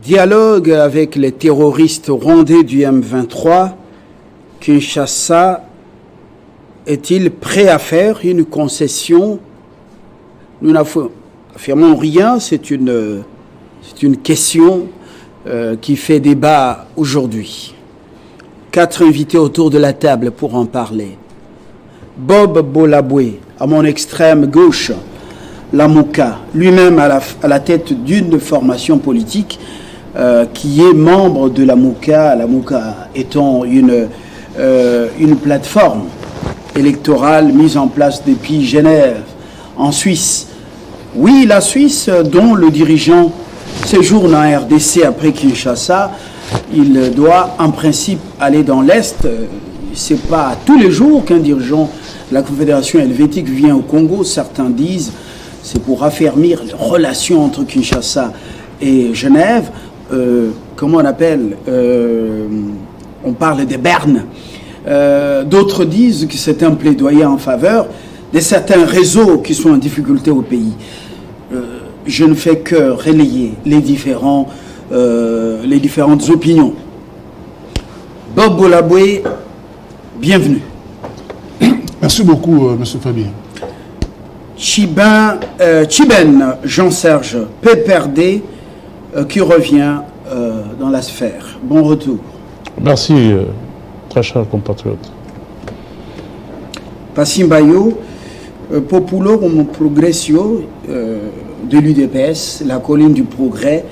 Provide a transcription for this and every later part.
Dialogue avec les terroristes rwandais du M23, Kinshasa est-il prêt à faire une concession? Nous n'affirmons rien, c'est une question qui fait débat aujourd'hui. 4 invités autour de la table pour en parler. Bob Bolabwe, à mon extrême gauche, Lamouka, lui-même à la tête d'une formation politique qui est membre de Lamouka, Lamouka étant une plateforme électorale mise en place depuis Genève, en Suisse. Oui, la Suisse, dont le dirigeant séjourne en RDC après Kinshasa, il doit en principe aller dans l'Est. C'est pas tous les jours qu'un dirigeant de la Confédération helvétique vient au Congo. Certains disent c'est pour affermir les relations entre Kinshasa et Genève. Comment on appelle on parle des Bernes. D'autres disent que c'est un plaidoyer en faveur de certains réseaux qui sont en difficulté au pays. Je ne fais que relayer les différentes opinions. Bob Bolabwe, bienvenue. Merci beaucoup, M. Fabien. Chiben Jean-Serge PPRD qui revient dans la sphère. Bon retour. Merci, très cher compatriote. Passimbayo, Populo como Progressio de l'UDPS, la colline du progrès.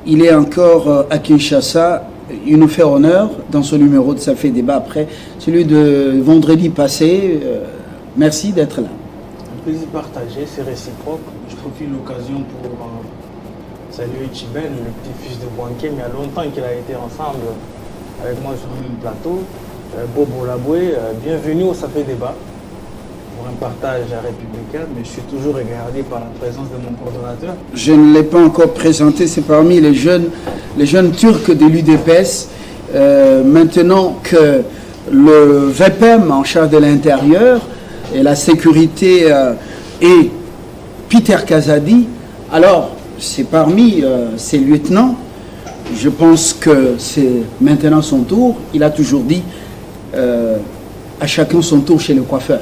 Il est encore à Kinshasa. Il nous fait honneur dans ce numéro de Ça fait débat après, celui de vendredi passé. Merci d'être là. Un plaisir partagé, c'est réciproque. Je profite de l'occasion pour saluer Chiben, le petit-fils de Bouanké, mais il y a longtemps qu'il a été ensemble avec moi sur le même plateau. Bob Bolabwe, bienvenue au Ça fait débat. Pour un partage républicain, mais je suis toujours regardé par la présence de mon coordonnateur. Je ne l'ai pas encore présenté, c'est parmi les jeunes Turcs de l'UDPS. Maintenant que le VPM en charge de l'intérieur et la sécurité est Peter Kazadi, alors c'est parmi ces lieutenants. Je pense que c'est maintenant son tour. Il a toujours dit à chacun son tour chez le coiffeur.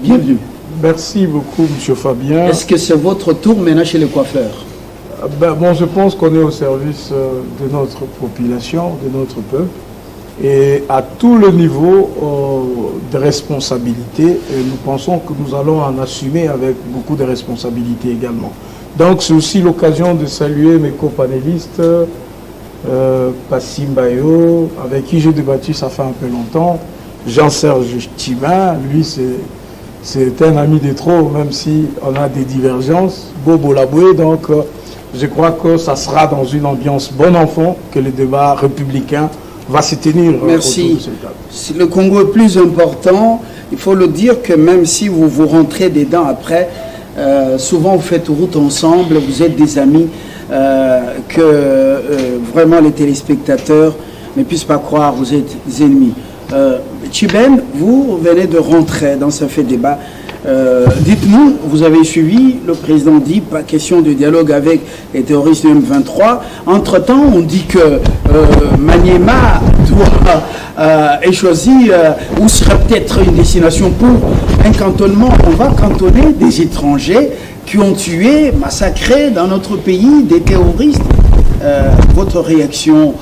Bienvenue. Merci beaucoup, M. Fabien. Est-ce que c'est votre tour maintenant chez le coiffeur? Je pense qu'on est au service de notre population, de notre peuple, et à tout le niveau de responsabilité. Et nous pensons que nous allons en assumer avec beaucoup de responsabilités également. Donc c'est aussi l'occasion de saluer mes copanélistes, Passimbayo, avec qui j'ai débattu ça fait un peu longtemps, Jean-Serge Chiben, lui c'est un ami de trop, même si on a des divergences. Bob Bolabwe, donc je crois que ça sera dans une ambiance bon enfant que le débat républicain va se tenir. Merci. Si le Congo est plus important, il faut le dire que même si vous vous rentrez dedans après, souvent vous faites route ensemble, vous êtes des amis, que vraiment les téléspectateurs ne puissent pas croire, vous êtes des ennemis. Chiben, vous venez de rentrer dans ce fait débat. Dites-nous, vous avez suivi, le président dit pas question de dialogue avec les terroristes du M23. Entre-temps, on dit que Maniema est choisi ou serait peut-être une destination pour un cantonnement. On va cantonner des étrangers qui ont tué, massacré dans notre pays des terroristes. Votre réaction?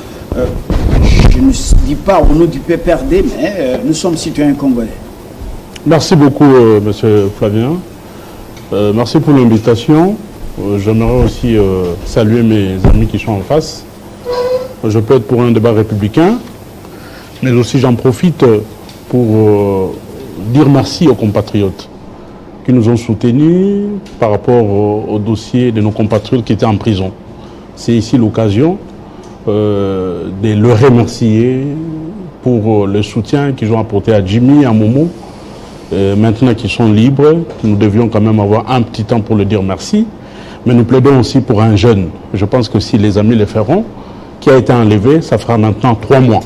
Je ne dis pas au nom du PPRD, mais nous sommes citoyens congolais. Merci beaucoup, Monsieur Flavien. Merci pour l'invitation. J'aimerais aussi saluer mes amis qui sont en face. Je peux être pour un débat républicain, mais aussi j'en profite pour dire merci aux compatriotes qui nous ont soutenus par rapport au dossier de nos compatriotes qui étaient en prison. C'est ici l'occasion de le remercier pour le soutien qu'ils ont apporté à Jimmy, à Momo. Maintenant qu'ils sont libres, nous devions quand même avoir un petit temps pour le dire merci. Mais nous plaidons aussi pour un jeune. Je pense que si les amis le feront, qui a été enlevé, ça fera maintenant 3 mois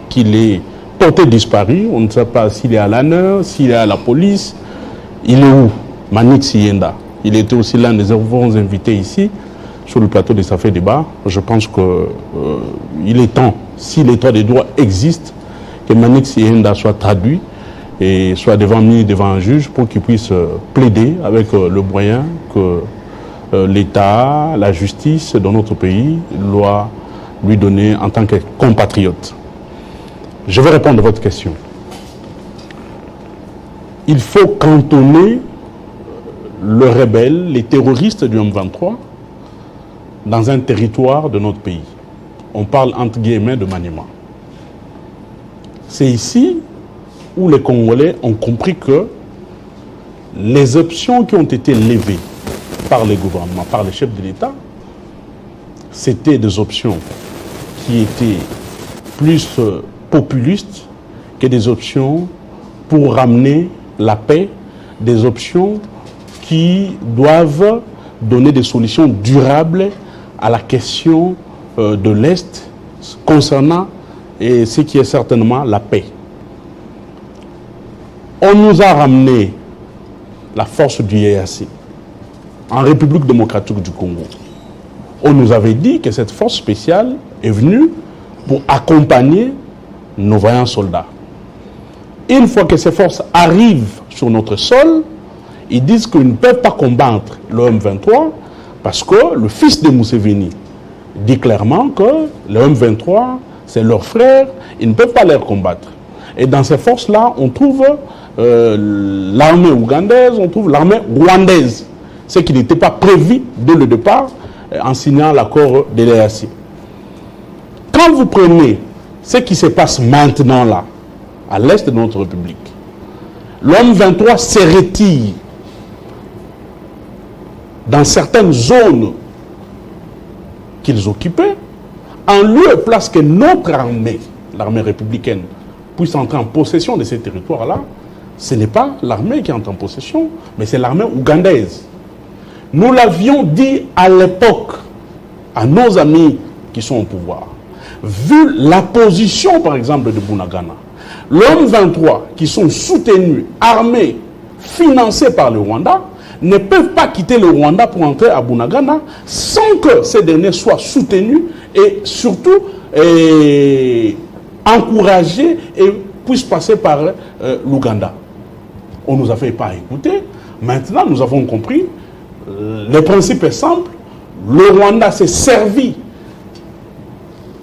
qu'il est porté disparu. On ne sait pas s'il est à l'ANER, s'il est à la police. Il est où? Manik Siyenda. Il était aussi l'un des grands invités ici. sur le plateau de Ça fait débat. Je pense qu'il est temps, si l'état des droits existe, que Manix Yenda soit traduit et soit devant un juge pour qu'il puisse plaider avec le moyen que l'État, la justice dans notre pays doit lui donner en tant que compatriote. Je vais répondre à votre question. Il faut cantonner le rebelle, les terroristes du M23 dans un territoire de notre pays. On parle entre guillemets de Maniema. C'est ici où les Congolais ont compris que les options qui ont été levées par les gouvernements, par les chefs de l'État, c'était des options qui étaient plus populistes que des options pour ramener la paix, des options qui doivent donner des solutions durables à la question de l'Est concernant ce qui est certainement la paix. On nous a ramené la force du EAC en République démocratique du Congo. On nous avait dit que cette force spéciale est venue pour accompagner nos vaillants soldats. Une fois que ces forces arrivent sur notre sol, ils disent qu'ils ne peuvent pas combattre le M23 parce que le fils de Museveni dit clairement que le M23, c'est leur frère, ils ne peuvent pas les combattre. Et dans ces forces-là, on trouve l'armée ougandaise, on trouve l'armée rwandaise, ce qui n'était pas prévu dès le départ en signant l'accord de l'EAC. Quand vous prenez ce qui se passe maintenant là, à l'est de notre République, l'homme 23 se retire dans certaines zones qu'ils occupaient, en lieu et place que notre armée, l'armée républicaine, puisse entrer en possession de ces territoires-là. Ce n'est pas l'armée qui entre en possession, mais c'est l'armée ougandaise. Nous l'avions dit à l'époque à nos amis qui sont au pouvoir. Vu la position, par exemple, de Bunagana, l'homme 23 qui sont soutenus, armés, financés par le Rwanda, ne peuvent pas quitter le Rwanda pour entrer à Bunagana sans que ces derniers soient soutenus et surtout encouragés et puissent passer par l'Ouganda. On nous a fait pas écouter. Maintenant, nous avons compris. Le principe est simple. Le Rwanda s'est servi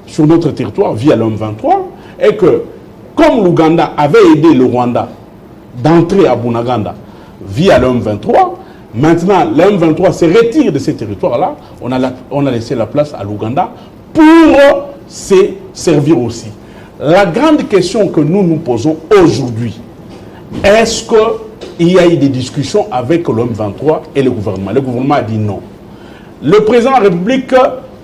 sur notre territoire via l'homme 23 et que, comme l'Ouganda avait aidé le Rwanda d'entrer à Bunagana via l'homme 23, maintenant l'homme 23 se retire de ces territoires-là, on a laissé la place à l'Ouganda pour se servir aussi. La grande question que nous nous posons aujourd'hui, est-ce qu'il y a eu des discussions avec l'homme 23 et le gouvernement? Le gouvernement a dit non. Le président de la République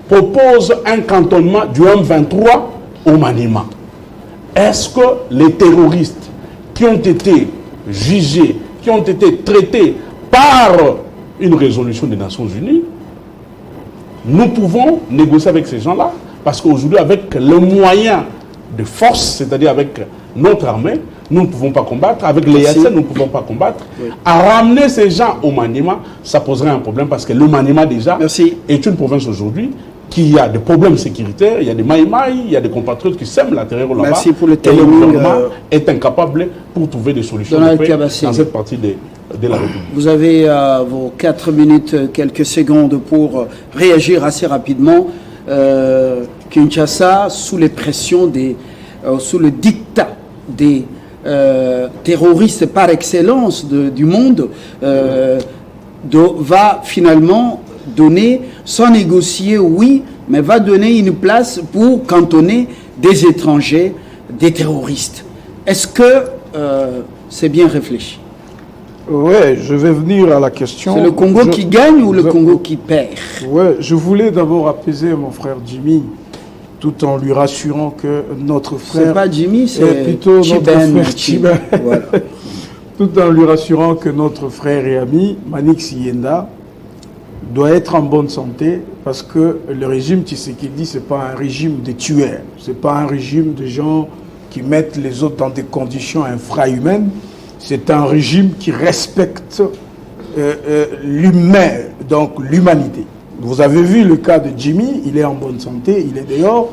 propose un cantonnement du homme 23 au Maniema. Est-ce que les terroristes qui ont été jugés, qui ont été traités par une résolution des Nations Unies, nous pouvons négocier avec ces gens-là? Parce qu'aujourd'hui, avec le moyen de force, c'est-à-dire avec notre armée, nous ne pouvons pas combattre. Avec les EAC, nous ne pouvons pas combattre. Oui. À ramener ces gens au Maniema, ça poserait un problème parce que le Maniema, déjà, est une province aujourd'hui qui a des problèmes sécuritaires, il y a des maïmaï, il y a des compatriotes qui sèment la terreur là-bas. Merci pour le et le gouvernement est incapable pour trouver des solutions de paix dans cette partie de la République. Vous avez vos 4 minutes, quelques secondes pour réagir assez rapidement. Kinshasa, sous les pressions sous le dictat des terroristes par excellence du monde, va finalement donner, sans négocier, oui, mais va donner une place pour cantonner des étrangers, des terroristes. Est-ce que c'est bien réfléchi? Oui, je vais venir à la question. C'est le Congo qui gagne ou le Congo qui perd? Oui, je voulais d'abord apaiser mon frère Jimmy, tout en lui rassurant que notre frère... C'est pas Jimmy, c'est plutôt notre frère Chiben. Voilà. Tout en lui rassurant que notre frère et ami, Manix Yenda, doit être en bonne santé parce que le régime Tshisekedi, ce n'est pas un régime de tueurs. Ce n'est pas un régime de gens qui mettent les autres dans des conditions infrahumaines. C'est un régime qui respecte l'humain, donc l'humanité. Vous avez vu le cas de Jimmy, il est en bonne santé, il est dehors.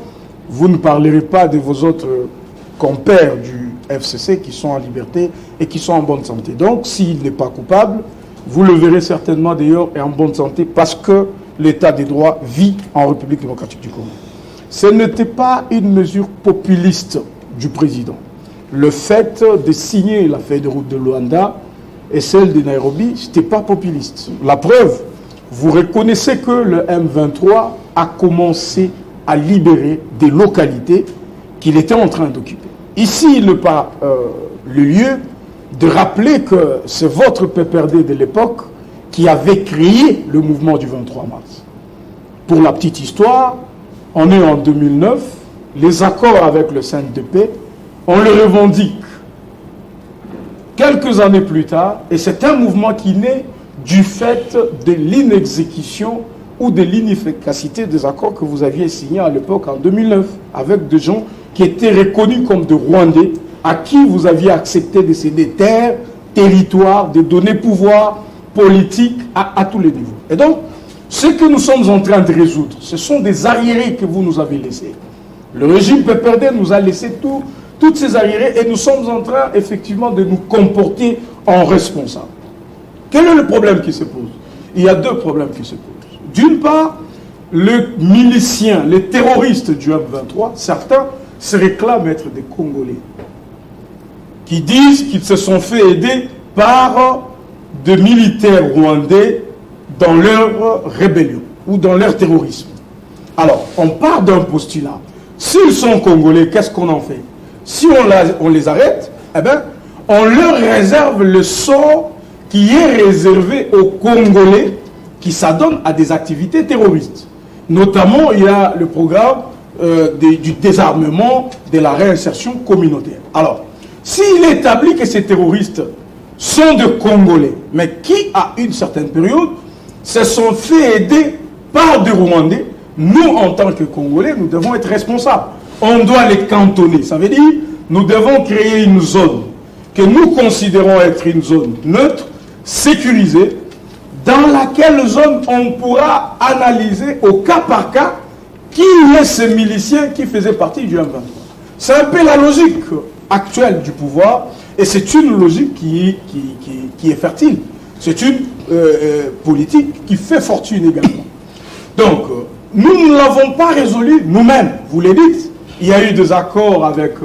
Vous ne parlerez pas de vos autres compères du FCC qui sont en liberté et qui sont en bonne santé. Donc, s'il n'est pas coupable, vous le verrez certainement d'ailleurs et en bonne santé parce que l'état des droits vit en République démocratique du Congo. Ce n'était pas une mesure populiste du président. Le fait de signer la feuille de route de Luanda et celle de Nairobi, ce n'était pas populiste. La preuve, vous reconnaissez que le M23 a commencé à libérer des localités qu'il était en train d'occuper. Ici, il n'est pas le lieu de rappeler que c'est votre PPRD de l'époque qui avait créé le mouvement du 23 mars. Pour la petite histoire, on est en 2009, les accords avec le CNDP, on le revendique quelques années plus tard, et c'est un mouvement qui naît du fait de l'inexécution ou de l'inefficacité des accords que vous aviez signés à l'époque en 2009, avec des gens qui étaient reconnus comme des Rwandais, à qui vous aviez accepté de céder terres, territoires, de donner pouvoir politique à tous les niveaux. Et donc, ce que nous sommes en train de résoudre, ce sont des arriérés que vous nous avez laissés. Le régime PPRD nous a laissé toutes ces arriérés et nous sommes en train, effectivement, de nous comporter en responsables. Quel est le problème qui se pose? Il y a deux problèmes qui se posent. D'une part, les miliciens, les terroristes du M23, certains se réclament être des Congolais, qui disent qu'ils se sont fait aider par des militaires rwandais dans leur rébellion ou dans leur terrorisme. Alors, on part d'un postulat. S'ils sont Congolais, qu'est-ce qu'on en fait? Si on les arrête, eh bien, on leur réserve le sort qui est réservé aux Congolais qui s'adonnent à des activités terroristes. Notamment, il y a le programme du désarmement, de la réinsertion communautaire. Alors, s'il est établi que ces terroristes sont de Congolais, mais qui, à une certaine période, se sont fait aider par des Rwandais, nous, en tant que Congolais, nous devons être responsables. On doit les cantonner. Ça veut dire, nous devons créer une zone que nous considérons être une zone neutre, sécurisée, dans laquelle zone on pourra analyser au cas par cas qui est ce milicien qui faisait partie du M23. C'est un peu la logique actuelle du pouvoir et c'est une logique qui est fertile. C'est une politique qui fait fortune également. Donc, nous ne l'avons pas résolu nous-mêmes, vous l'avez dit. Il y a eu des accords avec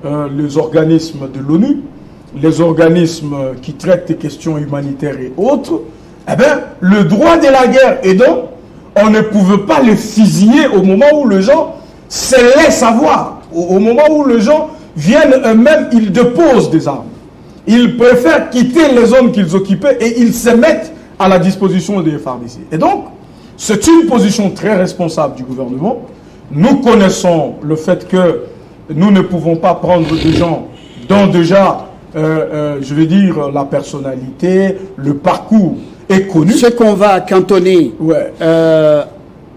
les organismes de l'ONU, les organismes qui traitent des questions humanitaires et autres. Eh bien, le droit de la guerre, et donc, on ne pouvait pas les fusiller au moment où les gens se laissent avoir. Au moment où les gens viennent eux-mêmes, ils déposent des armes. Ils préfèrent quitter les zones qu'ils occupaient et ils se mettent à la disposition des FARDC. Et donc, c'est une position très responsable du gouvernement. Nous connaissons le fait que nous ne pouvons pas prendre des gens dont déjà, je vais dire, la personnalité, le parcours est connu. Ce qu'on va cantonner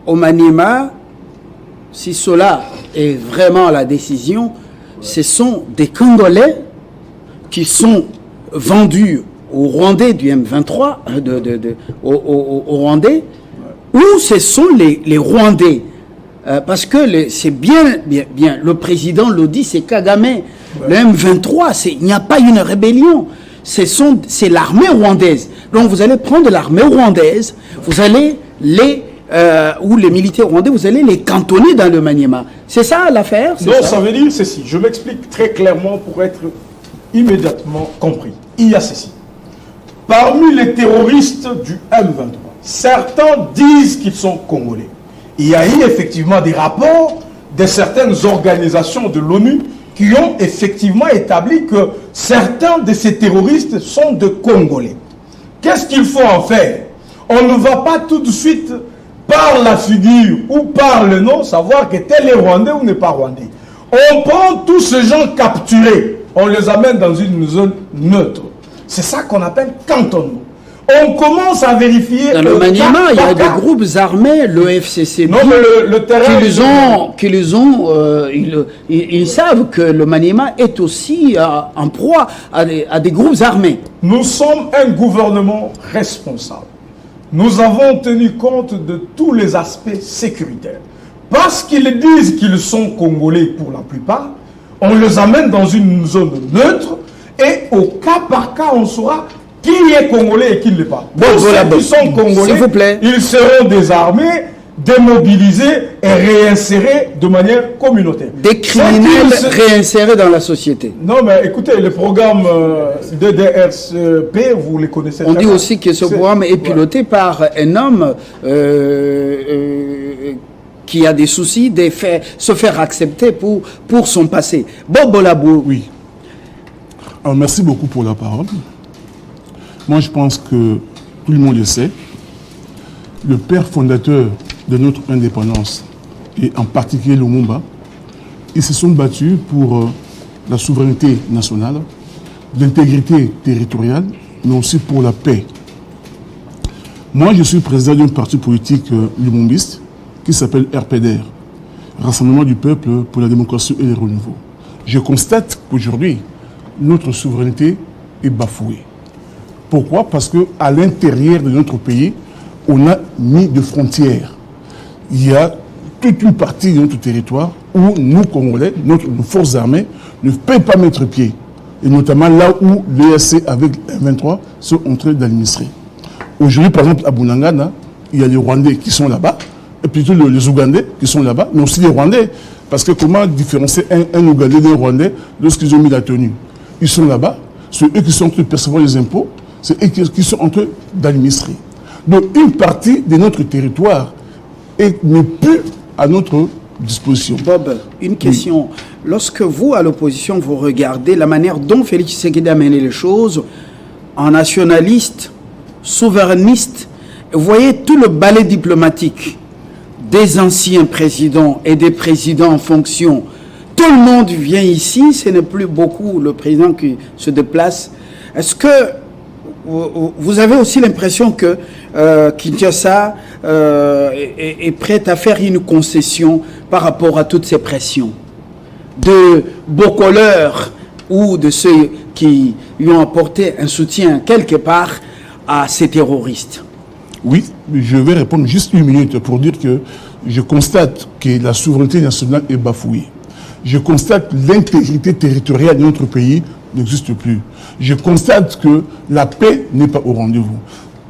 au Maniema, si cela est vraiment la décision, ce sont des Congolais qui sont vendus aux Rwandais du M23, aux Rwandais, ou ce sont les Rwandais. Parce que c'est bien, le président le dit, c'est Kagame. Le M23, il n'y a pas une rébellion. C'est l'armée rwandaise. Donc vous allez prendre l'armée rwandaise, vous allez ou les militaires rwandais, vous allez les cantonner dans le Maniema. C'est ça l'affaire? Non, ça veut dire ceci. Je m'explique très clairement pour être immédiatement compris. Il y a ceci. Parmi les terroristes du M23, certains disent qu'ils sont congolais. Il y a eu effectivement des rapports de certaines organisations de l'ONU qui ont effectivement établi que certains de ces terroristes sont de Congolais. Qu'est-ce qu'il faut en faire? On ne va pas tout de suite, par la figure ou par le nom, savoir que tel est Rwandais ou n'est pas Rwandais. On prend tous ces gens capturés, on les amène dans une zone neutre. C'est ça qu'on appelle cantonnement. On commence à vérifier... Dans le Maniema, il y a des groupes armés, le FCC, non, mais le terrain ils savent que le Maniema est aussi en proie à des groupes armés. Nous sommes un gouvernement responsable. nous avons tenu compte de tous les aspects sécuritaires. Parce qu'ils disent qu'ils sont Congolais pour la plupart, on les amène dans une zone neutre et au cas par cas, on saura qui est Congolais et qui ne l'est pas. Pour ceux qui sont Congolais, s'il vous plaît, ils seront désarmés, démobilisés et réinsérés de manière communautaire. Des criminels réinsérés dans la société. Non, mais écoutez, le programme DDRP, vous les connaissez. On dit aussi que ce programme est piloté par un homme qui a des soucis de se faire accepter pour son passé. Bobo Labou. Oui. Alors, merci beaucoup pour la parole. Moi, je pense que tout le monde le sait. Le père fondateur de notre indépendance, et en particulier Lumumba, ils se sont battus pour la souveraineté nationale, l'intégrité territoriale, mais aussi pour la paix. Moi, je suis président d'un parti politique lumumbiste qui s'appelle RPDR, Rassemblement du peuple pour la démocratie et le renouveau. Je constate qu'aujourd'hui, notre souveraineté est bafouée. Pourquoi? Parce qu'à l'intérieur de notre pays, on a mis de frontières. Il y a toute une partie de notre territoire où nous, Congolais, nos forces armées, ne peuvent pas mettre pied. Et notamment là où l'ESC avec M23 sont en train d'administrer. Aujourd'hui, par exemple, à Bunangana, il y a les Rwandais qui sont là-bas, et plutôt les Ougandais qui sont là-bas, mais aussi les Rwandais. Parce que comment différencier un Ougandais d'un Rwandais lorsqu'ils ont mis la tenue? Ils sont là-bas, c'est eux qui sont en train de percevoir les impôts, c'est eux qui sont en train d'administrer. Donc une partie de notre territoire n'est plus à notre disposition. Bob, une question. Oui. Lorsque vous, à l'opposition, vous regardez la manière dont Félix Tshisekedi a mené les choses, en nationaliste, souverainiste, vous voyez tout le ballet diplomatique des anciens présidents et des présidents en fonction. Tout le monde vient ici, ce n'est plus beaucoup le président qui se déplace. Est-ce que vous avez aussi l'impression que Kinshasa est prête à faire une concession par rapport à toutes ces pressions de Bokoleur ou de ceux qui lui ont apporté un soutien quelque part à ces terroristes? Oui, je vais répondre juste une minute pour dire que je constate que la souveraineté nationale est bafouée. Je constate que l'intégrité territoriale de notre pays n'existe plus. Je constate que la paix n'est pas au rendez-vous.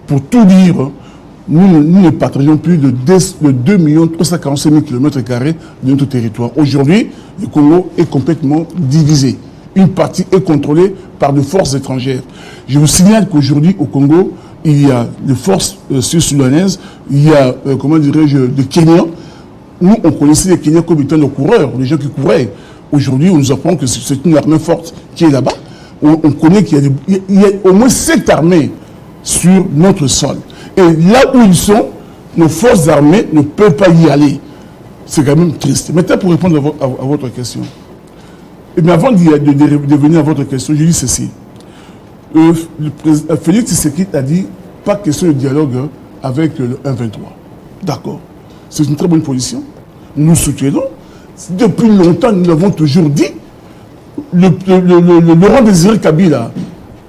Pour tout dire, nous ne partageons plus de 2 345 000 km² de notre territoire. Aujourd'hui, le Congo est complètement divisé. Une partie est contrôlée par des forces étrangères. Je vous signale qu'aujourd'hui, au Congo, il y a des forces sud-soudanaises, il y a, comment dirais-je, des Kenyans. Nous, on connaissait les Kenyans comme étant nos coureurs, les gens qui couraient. Aujourd'hui, on nous apprend que c'est une armée forte qui est là-bas. On connaît qu'il y a au moins 7 armées sur notre sol. Et là où ils sont, nos forces armées ne peuvent pas y aller. C'est quand même triste. Maintenant, pour répondre à votre question. Et bien avant de venir à votre question, je dis ceci. Félix Tshisekedi a dit pas question de dialogue avec le 1-23. D'accord. C'est une très bonne position. Nous soutenons. Depuis longtemps, nous l'avons toujours dit. Laurent Désiré Kabila,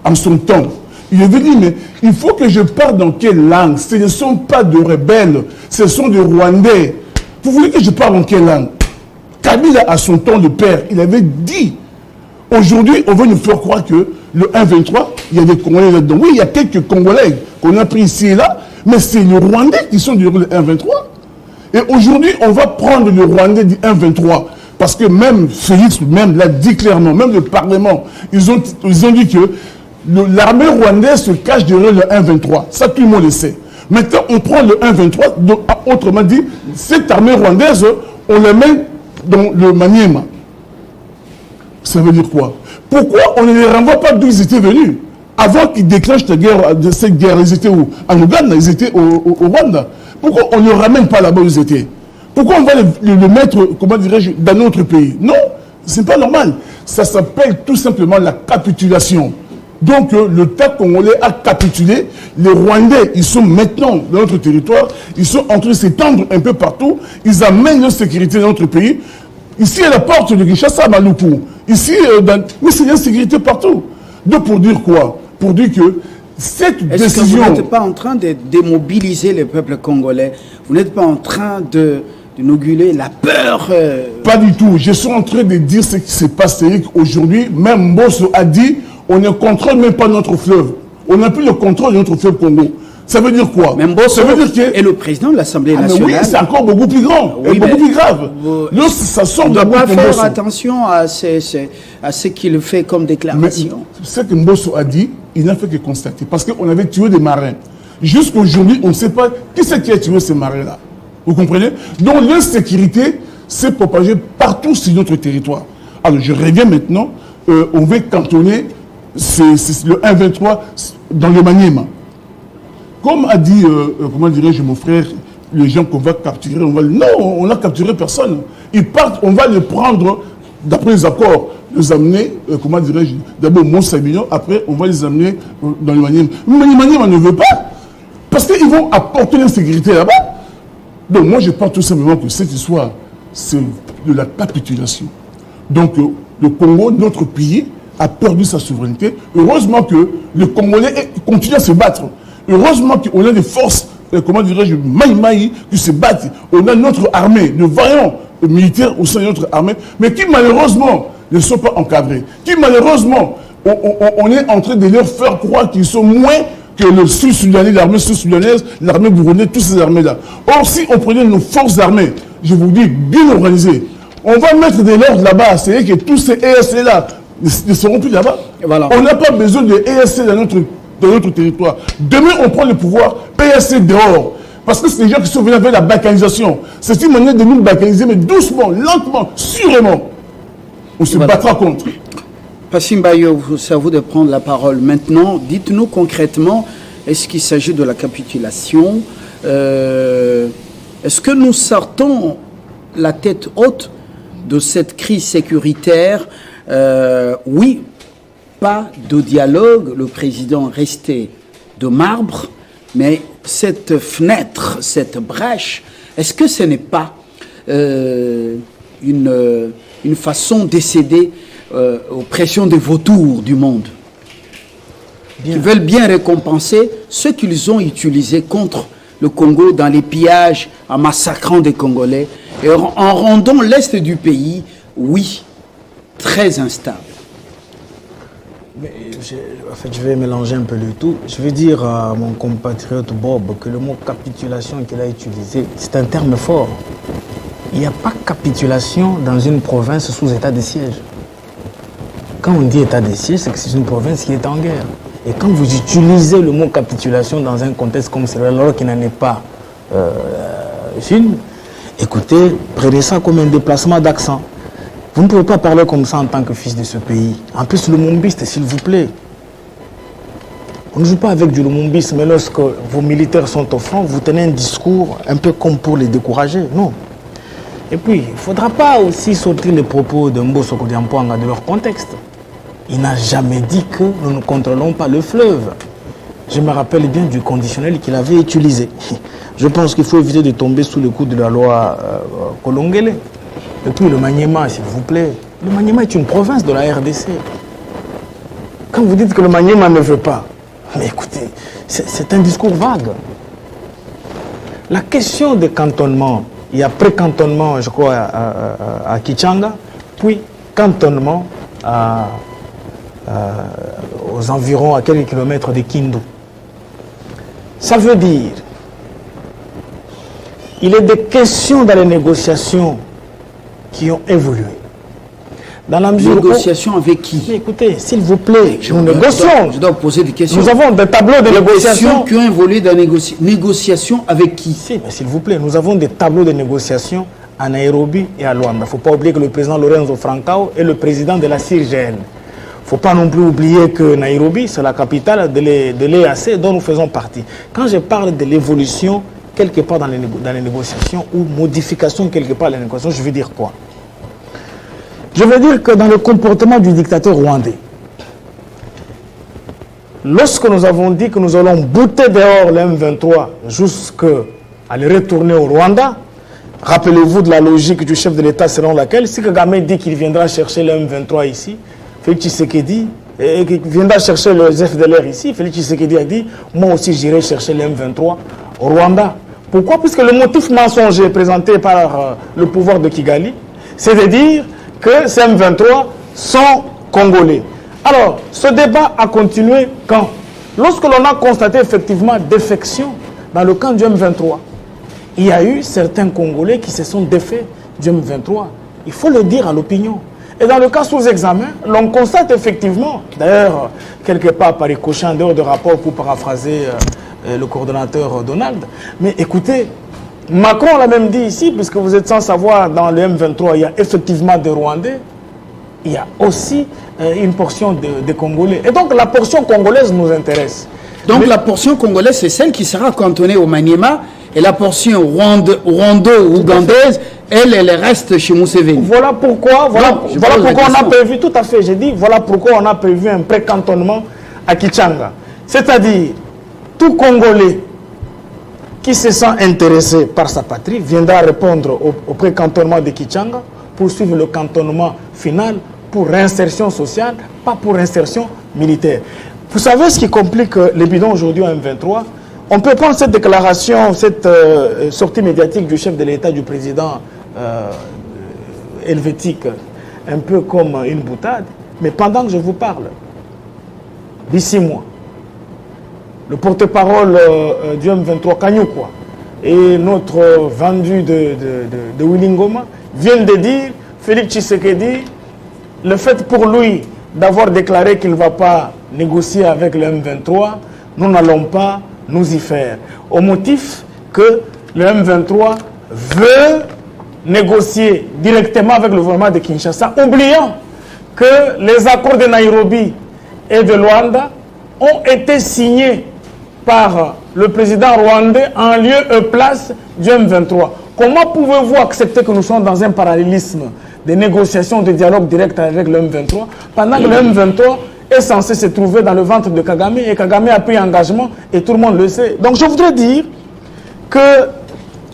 en son temps, il avait dit, mais il faut que je parle dans quelle langue? Ce ne sont pas de rebelles, ce sont des Rwandais. Vous voulez que je parle en quelle langue? Kabila, à son temps, le père, il avait dit. Aujourd'hui, on veut nous faire croire que le 1-23, il y a des Congolais là-dedans. Oui, il y a quelques Congolais qu'on a pris ici et là, mais c'est les Rwandais qui sont du 1-23. Et aujourd'hui, on va prendre le Rwandais du 1-23. Parce que même Félix, même l'a dit clairement, même le Parlement, ils ont dit que l'armée rwandaise se cache derrière le 1-23. Ça, tout le monde le sait. Maintenant, on prend le 1-23, donc, autrement dit, cette armée rwandaise, on la met dans le Maniema. Ça veut dire quoi? Pourquoi on ne les renvoie pas d'où ils étaient venus? Avant qu'ils déclenchent cette guerre, ils étaient où? En Ouganda, ils étaient au Rwanda. Pourquoi on ne les ramène pas là-bas où ils étaient? Pourquoi on va le mettre, comment dirais-je, dans notre pays? Non, c'est pas normal. Ça s'appelle tout simplement la capitulation. Donc, l'État congolais a capitulé. Les Rwandais, ils sont maintenant dans notre territoire. Ils sont en train de s'étendre un peu partout. Ils amènent leur sécurité dans notre pays. Ici, à la porte de Kinshasa, à Maluku. Ici, mais c'est l'insécurité partout. Donc, pour dire quoi? Pour dire que cette Est-ce décision... que vous n'êtes pas en train de démobiliser le peuple congolais? Vous n'êtes pas en train d'inoculer la peur Pas du tout. Je suis en train de dire ce qui se passe. C'est qu'aujourd'hui, même Mbosso a dit, on ne contrôle même pas notre fleuve. On n'a plus le contrôle de notre fleuve Congo. Ça veut dire quoi? Même Mbosso ça veut dire que... est le président de l'Assemblée nationale. Oui, c'est encore beaucoup plus grand, Oui, et beaucoup plus grave. Là, ça sort on ne de doit pas faire Mbosso. attention à ce qu'il fait comme déclaration. Mais ce que Mbosso a dit, il n'a fait que constater. Parce qu'on avait tué des marins. Jusqu'aujourd'hui, on ne sait pas qui c'est qui a tué ces marins-là. Vous comprenez? Donc l'insécurité s'est propagée partout sur notre territoire. Alors je reviens maintenant, on veut cantonner le 1-23 dans le Maniema. Comme a dit, comment dirais-je, mon frère, les gens qu'on va capturer, non, on n'a capturé personne. Ils partent, on va les prendre, d'après les accords, les amener, comment dirais-je, d'abord Mont-Sabino, après on va les amener dans le Maniema. Mais le Maniema ne veut pas, parce qu'ils vont apporter l'insécurité là-bas. Donc moi je pense tout simplement que cette histoire, c'est de la capitulation. Donc le Congo, notre pays, a perdu sa souveraineté. Heureusement que le Congolais continue à se battre. Heureusement qu'on a des forces, comment dirais-je, maï qui se battent. On a notre armée, de vaillants militaires au sein de notre armée, mais qui malheureusement ne sont pas encadrés. Qui malheureusement, on est en train de leur faire croire qu'ils sont moins que le Sud-Soudanais, l'armée sud-soudanaise, l'armée burundaise, toutes ces armées-là. Or, si on prenait nos forces armées, je vous dis, bien organisées, on va mettre de l'ordre là-bas, c'est-à-dire que tous ces ESC-là ne seront plus là-bas. Voilà. On n'a pas besoin de ESC dans notre territoire. Demain, on prend le pouvoir, PSC dehors. Parce que c'est des gens qui sont venus avec la balkanisation. C'est une manière de nous balkaniser, mais doucement, lentement, sûrement. On se battra contre. Passim Bayo, c'est à vous de prendre la parole maintenant. Dites-nous concrètement, est-ce qu'il s'agit de la capitulation? Est-ce que nous sortons la tête haute de cette crise sécuritaire? Oui, pas de dialogue, le président restait de marbre, mais cette fenêtre, cette brèche, est-ce que ce n'est pas une façon de céder aux pressions des vautours du monde qui veulent bien récompenser ce qu'ils ont utilisé contre le Congo dans les pillages, en massacrant des Congolais et en rendant l'est du pays, oui, très instable? Mais je vais mélanger un peu le tout. Je vais dire à mon compatriote Bob que le mot capitulation qu'il a utilisé, c'est un terme fort. Il n'y a pas capitulation dans une province sous état de siège. Quand on dit état de siège, c'est que c'est une province qui est en guerre. Et quand vous utilisez le mot capitulation dans un contexte comme celui-là, alors qu'il n'en est pas une, écoutez, prenez ça comme un déplacement d'accent. Vous ne pouvez pas parler comme ça en tant que fils de ce pays. En plus, le lumumbiste, s'il vous plaît. On ne joue pas avec du lumumbisme, mais lorsque vos militaires sont au front, vous tenez un discours un peu comme pour les décourager. Non. Et puis, il ne faudra pas aussi sortir les propos de Mbosso Kodiampouanga de leur contexte. Il n'a jamais dit que nous ne contrôlons pas le fleuve. Je me rappelle bien du conditionnel qu'il avait utilisé. Je pense qu'il faut éviter de tomber sous le coup de la loi Kolongele. Et puis le Maniema, s'il vous plaît. Le Maniema est une province de la RDC. Quand vous dites que le Maniema ne veut pas, mais écoutez, c'est un discours vague. La question de cantonnement, il y a pré-cantonnement, je crois, à Kichanga, puis cantonnement aux environs, à quelques kilomètres de Kindu. Ça veut dire, il est des questions dans les négociations qui ont évolué. Dans la mesure Négociation avec qui? Mais écoutez, s'il vous plaît, nous négocions. Je dois poser des questions. Nous avons des tableaux de négociation. Qui ont évolué dans négociation avec qui? Si, mais s'il vous plaît, nous avons des tableaux de négociation à Nairobi et à Luanda. Il ne faut pas oublier que le président Lorenzo Francao est le président de la CIRGL. Il ne faut pas non plus oublier que Nairobi, c'est la capitale de l'EAC dont nous faisons partie. Quand je parle de l'évolution quelque part dans les négociations ou modification quelque part dans les négociations, je veux dire quoi? Je veux dire que dans le comportement du dictateur rwandais, lorsque nous avons dit que nous allons bouter dehors le M23 jusqu'à le retourner au Rwanda, rappelez-vous de la logique du chef de l'État selon laquelle si Kagame dit qu'il viendra chercher le M23 ici, Félix Tshisekedi et qui viendra chercher le FDLR ici, Félix Tshisekedi a dit, moi aussi j'irai chercher le M23 au Rwanda. Pourquoi? Puisque le motif mensonger présenté par le pouvoir de Kigali, c'est de dire que ces M23 sont congolais. Alors, ce débat a continué quand? Lorsque l'on a constaté effectivement défection dans le camp du M23, il y a eu certains Congolais qui se sont défaits du M23. Il faut le dire à l'opinion. Et dans le cas sous examen, l'on constate effectivement, d'ailleurs, quelque part par ricochet en dehors de rapport pour paraphraser le coordonnateur Donald, mais écoutez, Macron l'a même dit ici, puisque vous êtes sans savoir, dans le M23, il y a effectivement des Rwandais, il y a aussi une portion de Congolais. Et donc la portion congolaise nous intéresse. Donc la portion congolaise, c'est celle qui sera cantonnée au Maniema, et la portion rwando-ougandaise, elle reste chez Museveni. Voilà pourquoi, voilà pourquoi on a prévu, tout à fait, j'ai dit, voilà pourquoi on a prévu un pré-cantonnement à Kichanga. C'est-à-dire, tout Congolais qui se sent intéressé par sa patrie viendra répondre au pré-cantonnement de Kichanga pour suivre le cantonnement final pour réinsertion sociale, pas pour insertion militaire. Vous savez ce qui complique les bidons aujourd'hui en M23? On peut prendre cette déclaration, cette sortie médiatique du chef de l'État, du président helvétique, un peu comme une boutade, mais pendant que je vous parle, d'ici mois, le porte-parole du M23, Kanyukwa, et notre vendu de Willingoma viennent de dire, Félix Tshisekedi, le fait pour lui d'avoir déclaré qu'il ne va pas négocier avec le M23, nous n'allons pas nous y faire. Au motif que le M23 veut négocier directement avec le gouvernement de Kinshasa, oubliant que les accords de Nairobi et de Luanda ont été signés par le président rwandais en lieu et place du M23. Comment pouvez-vous accepter que nous sommes dans un parallélisme de négociations, de dialogue direct avec le M23, pendant que le M23 est censé se trouver dans le ventre de Kagame, et Kagame a pris engagement, et tout le monde le sait. Donc je voudrais dire que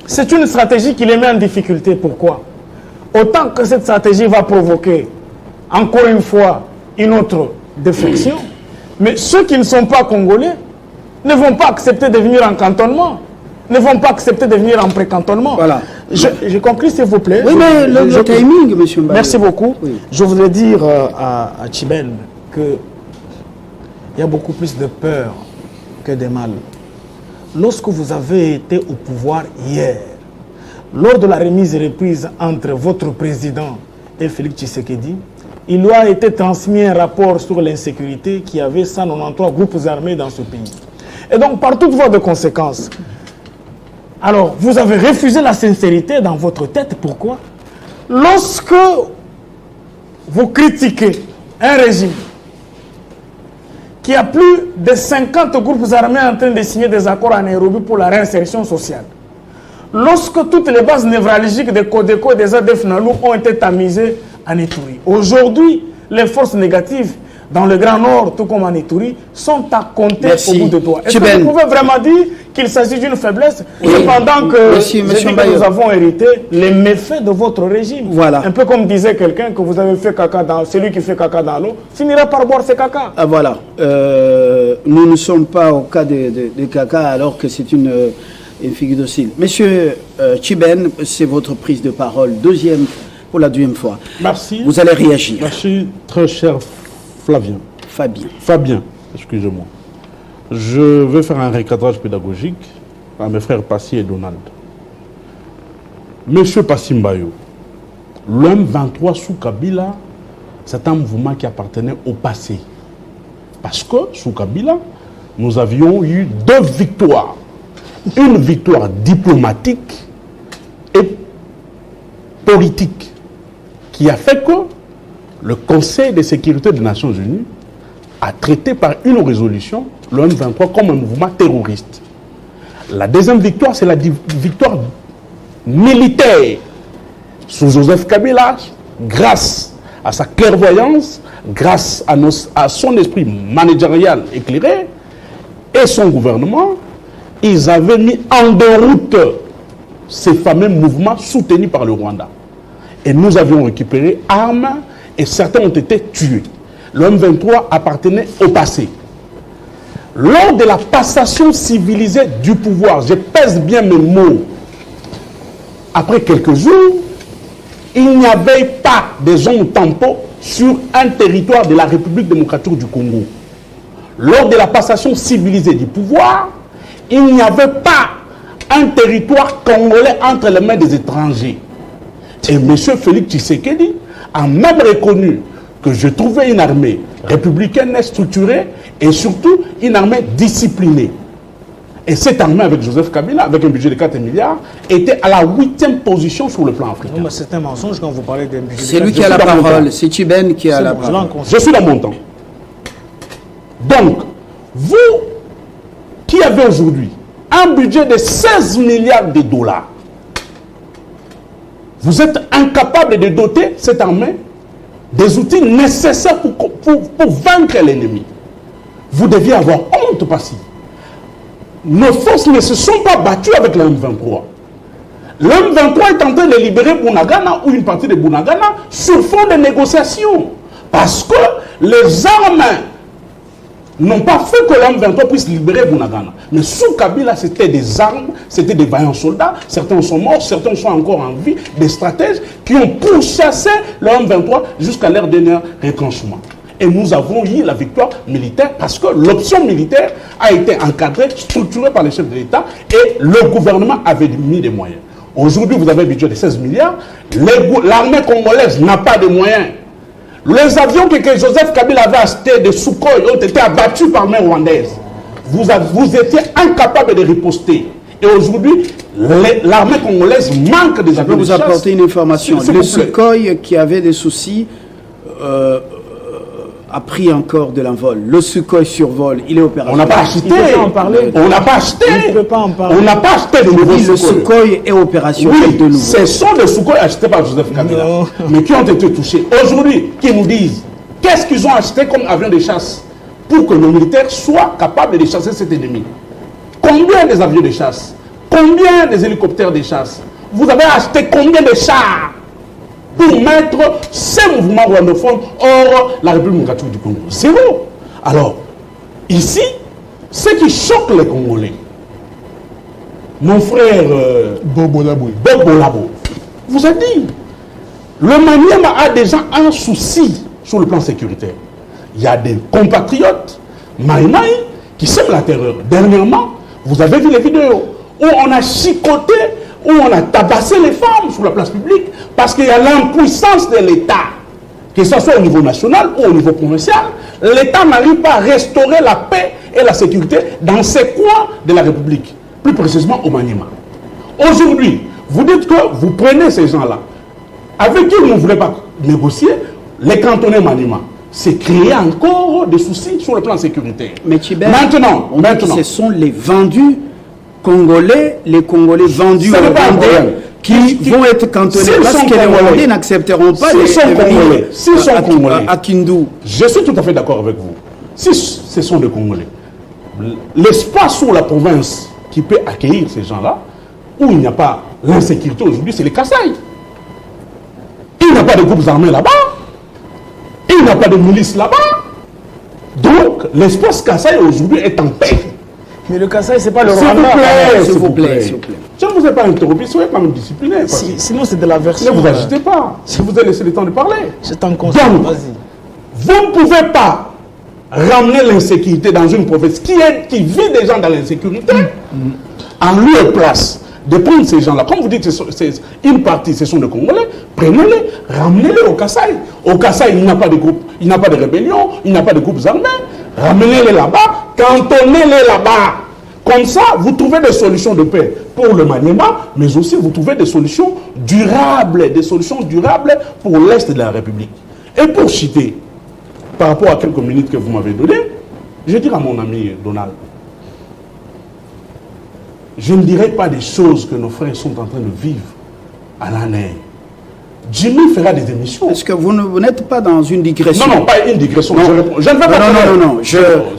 c'est une stratégie qui les met en difficulté. Pourquoi? Autant que cette stratégie va provoquer, encore une fois, une autre défection, mais ceux qui ne sont pas congolais ne vont pas accepter de venir en cantonnement, ne vont pas accepter de venir en pré-cantonnement. Voilà. Je conclue, s'il vous plaît. Oui, mais le timing, monsieur Mbaye. Merci beaucoup. Oui. Je voudrais dire à Tchiben qu'il y a beaucoup plus de peur que de mal. Lorsque vous avez été au pouvoir hier, lors de la remise et reprise entre votre président et Félix Tshisekedi, il lui a été transmis un rapport sur l'insécurité qui avait 193 groupes armés dans ce pays. Et donc, par toute voie de conséquence, alors, vous avez refusé la sincérité dans votre tête. Pourquoi? Lorsque vous critiquez un régime qui a plus de 50 groupes armés en train de signer des accords à Nairobi pour la réinsertion sociale, lorsque toutes les bases névralgiques des Codeco et des ADF Nalou ont été tamisées en Ituri, aujourd'hui, les forces négatives dans le Grand Nord, tout comme en Ituri, sont à compter au bout de doigts. Est-ce que vous pouvez vraiment dire qu'il s'agit d'une faiblesse, pendant que nous avons hérité les méfaits de votre régime? Voilà. Un peu comme disait quelqu'un que vous avez fait caca dans... Celui qui fait caca dans l'eau finira par boire ses caca. Ah, voilà. Nous ne sommes pas au cas de caca alors que c'est une figure docile. Monsieur Tchiben, c'est votre prise de parole. Pour la deuxième fois. Merci. Vous allez réagir. Merci, très cher Fabien, excusez-moi. Je vais faire un recadrage pédagogique à mes frères Passy et Donald. Monsieur Passy Mbayo, le M23 sous Kabila, c'est un mouvement qui appartenait au passé. Parce que sous Kabila, nous avions eu 2 victoires. Une victoire diplomatique et politique qui a fait que le Conseil de sécurité des Nations Unies a traité par une résolution le M23 comme un mouvement terroriste. La deuxième victoire, c'est la victoire militaire sous Joseph Kabila, grâce à sa clairvoyance, grâce à son esprit managérial éclairé et son gouvernement, ils avaient mis en déroute ces fameux mouvements soutenus par le Rwanda. Et nous avions récupéré armes et certains ont été tués. le M23 appartenait au passé. Lors de la passation civilisée du pouvoir, je pèse bien mes mots, après quelques jours, il n'y avait pas de zone tampon sur un territoire de la République démocratique du Congo. Lors de la passation civilisée du pouvoir, il n'y avait pas un territoire congolais entre les mains des étrangers. Et M. Félix Tshisekedi a même reconnu que je trouvais une armée républicaine structurée et surtout une armée disciplinée. Et cette armée avec Joseph Kabila, avec un budget de 4 milliards, était à la 8e position sur le plan africain. Non, mais c'est un mensonge quand vous parlez d'un budget. C'est lui qui a la parole, c'est Tchiben qui a la parole. Je suis dans mon temps. Donc, vous qui avez aujourd'hui un budget de 16 milliards de dollars, vous êtes incapable de doter cette armée des outils nécessaires pour vaincre l'ennemi. Vous deviez avoir honte parce que nos forces ne se sont pas battues avec le M23. Le M23 est en train de libérer Bunagana ou une partie de Bunagana sur fond de négociations. Parce que les armes n'ont pas fait que le M23 puisse libérer Bunagana. Mais sous Kabila, c'était des armes, c'était des vaillants soldats. Certains sont morts, certains sont encore en vie. Des stratèges qui ont pourchassé le M23 jusqu'à leur dernier retranchement. Et nous avons eu la victoire militaire parce que l'option militaire a été encadrée, structurée par les chefs de l'État et le gouvernement avait mis des moyens. Aujourd'hui, vous avez un budget de 16 milliards. L'armée congolaise n'a pas de moyens. Les avions que Joseph Kabila avait achetés de Sukhoi ont été abattus par main rwandaise. Vous étiez incapable de riposter. Et aujourd'hui, l'armée congolaise manque des avions de chasse. Je peux vous apporter une information. Le Sukhoi qui avait des soucis a pris encore de l'envol. Le Sukhoi survol, il est opérationnel. On n'a pas acheté. On n'a pas acheté. On n'a pas acheté de nouveaux Sukhoi. Le Sukhoi est opérationnel de nouveau. Ce sont des Sukhoi achetés par Joseph Kabila, mais qui ont été touchés. Aujourd'hui, qui nous disent qu'est-ce qu'ils ont acheté comme avion de chasse pour que nos militaires soient capables de chasser cet ennemi. Combien des avions de chasse? Combien des hélicoptères de chasse? Vous avez acheté combien de chars pour mettre ces mouvements rwandophones hors la République démocratique du Congo? Zéro. Alors, ici, ce qui choque les Congolais, mon frère Bobo Labo vous a dit, le Maniema a déjà un souci sur le plan sécuritaire. Il y a des compatriotes, Maïmaï, qui sèment la terreur. Dernièrement, vous avez vu les vidéos où on a chicoté, où on a tabassé les femmes sur la place publique parce qu'il y a l'impuissance de l'État, que ce soit au niveau national ou au niveau provincial. L'État n'arrive pas à restaurer la paix et la sécurité dans ces coins de la République, plus précisément au Maniema. Aujourd'hui, vous dites que vous prenez ces gens-là, avec qui vous ne voulez pas négocier, les cantonais Maniema. C'est créer encore des soucis sur le plan sécuritaire. Mais Tchiben, maintenant, ce sont les vendus congolais, les Congolais vendus aux Rwandais qui vont être cantonnés parce que les Rwandais n'accepteront pas Congolais à Kindu. Je suis tout à fait d'accord avec vous. Si ce sont des Congolais, l'espace sur la province qui peut accueillir ces gens-là, où il n'y a pas l'insécurité aujourd'hui, c'est les Kasaï. Il n'y a pas de groupes armés là-bas. Il n'y a pas de milices là-bas. Donc, l'espace Kasaï aujourd'hui est en paix. Mais le Kasaï, c'est pas le Rwanda. S'il vous plaît. Je ne vous ai pas interrompu, soyez quand même discipliné. Sinon, c'est de la version. Ne vous agitez pas. Si vous avez laissé le temps de parler. C'est en conseil. Vas-y. Vous ne pouvez pas ramener l'insécurité dans une province qui vit des gens dans l'insécurité en lieu et place de prendre ces gens-là. Comme vous dites, une partie, ce sont des Congolais, prenez-les, ramenez-les au Kasaï. Au Kasaï, il n'y a pas de groupe, il n'y a pas de rébellion, il n'y a pas de groupes armés. Ramenez-les là-bas, cantonnez-les là-bas. Comme ça, vous trouvez des solutions de paix pour le Maniema, mais aussi vous trouvez des solutions durables pour l'Est de la République. Et pour citer, par rapport à quelques minutes que vous m'avez données, je vais dire à mon ami Donald, je ne dirai pas des choses que nos frères sont en train de vivre à l'année. Jimmy fera des émissions. Est-ce que vous n'êtes pas dans une digression? Non, pas une digression. Non. Je ne veux pas. Non.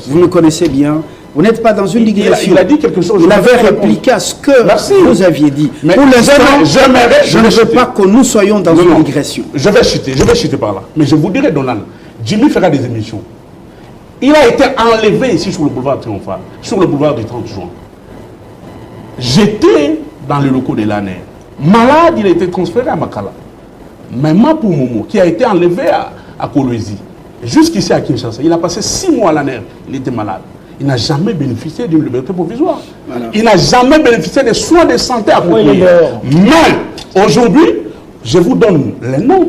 Vous me connaissez bien. Vous n'êtes pas dans une digression. Il a dit quelque chose. Il avait répliqué à ce que vous aviez dit. Mais pour l'instant, je ne veux chuter. pas que nous soyons dans une digression. Je vais chuter par là. Mais je vous dirai, Donald, Jimmy fera des émissions. Il a été enlevé ici sur le boulevard Triomphal, sur le boulevard du 30 juin. J'étais dans le locaux de l'ANER. Malade, il a été transféré à Makala. Même pour Momo, qui a été enlevé à Kolwezi, jusqu'ici à Kinshasa. Il a passé 6 mois à l'ANER. Il était malade. Il n'a jamais bénéficié d'une liberté provisoire. Voilà. Il n'a jamais bénéficié des soins de santé appropriés. Mais aujourd'hui, je vous donne les noms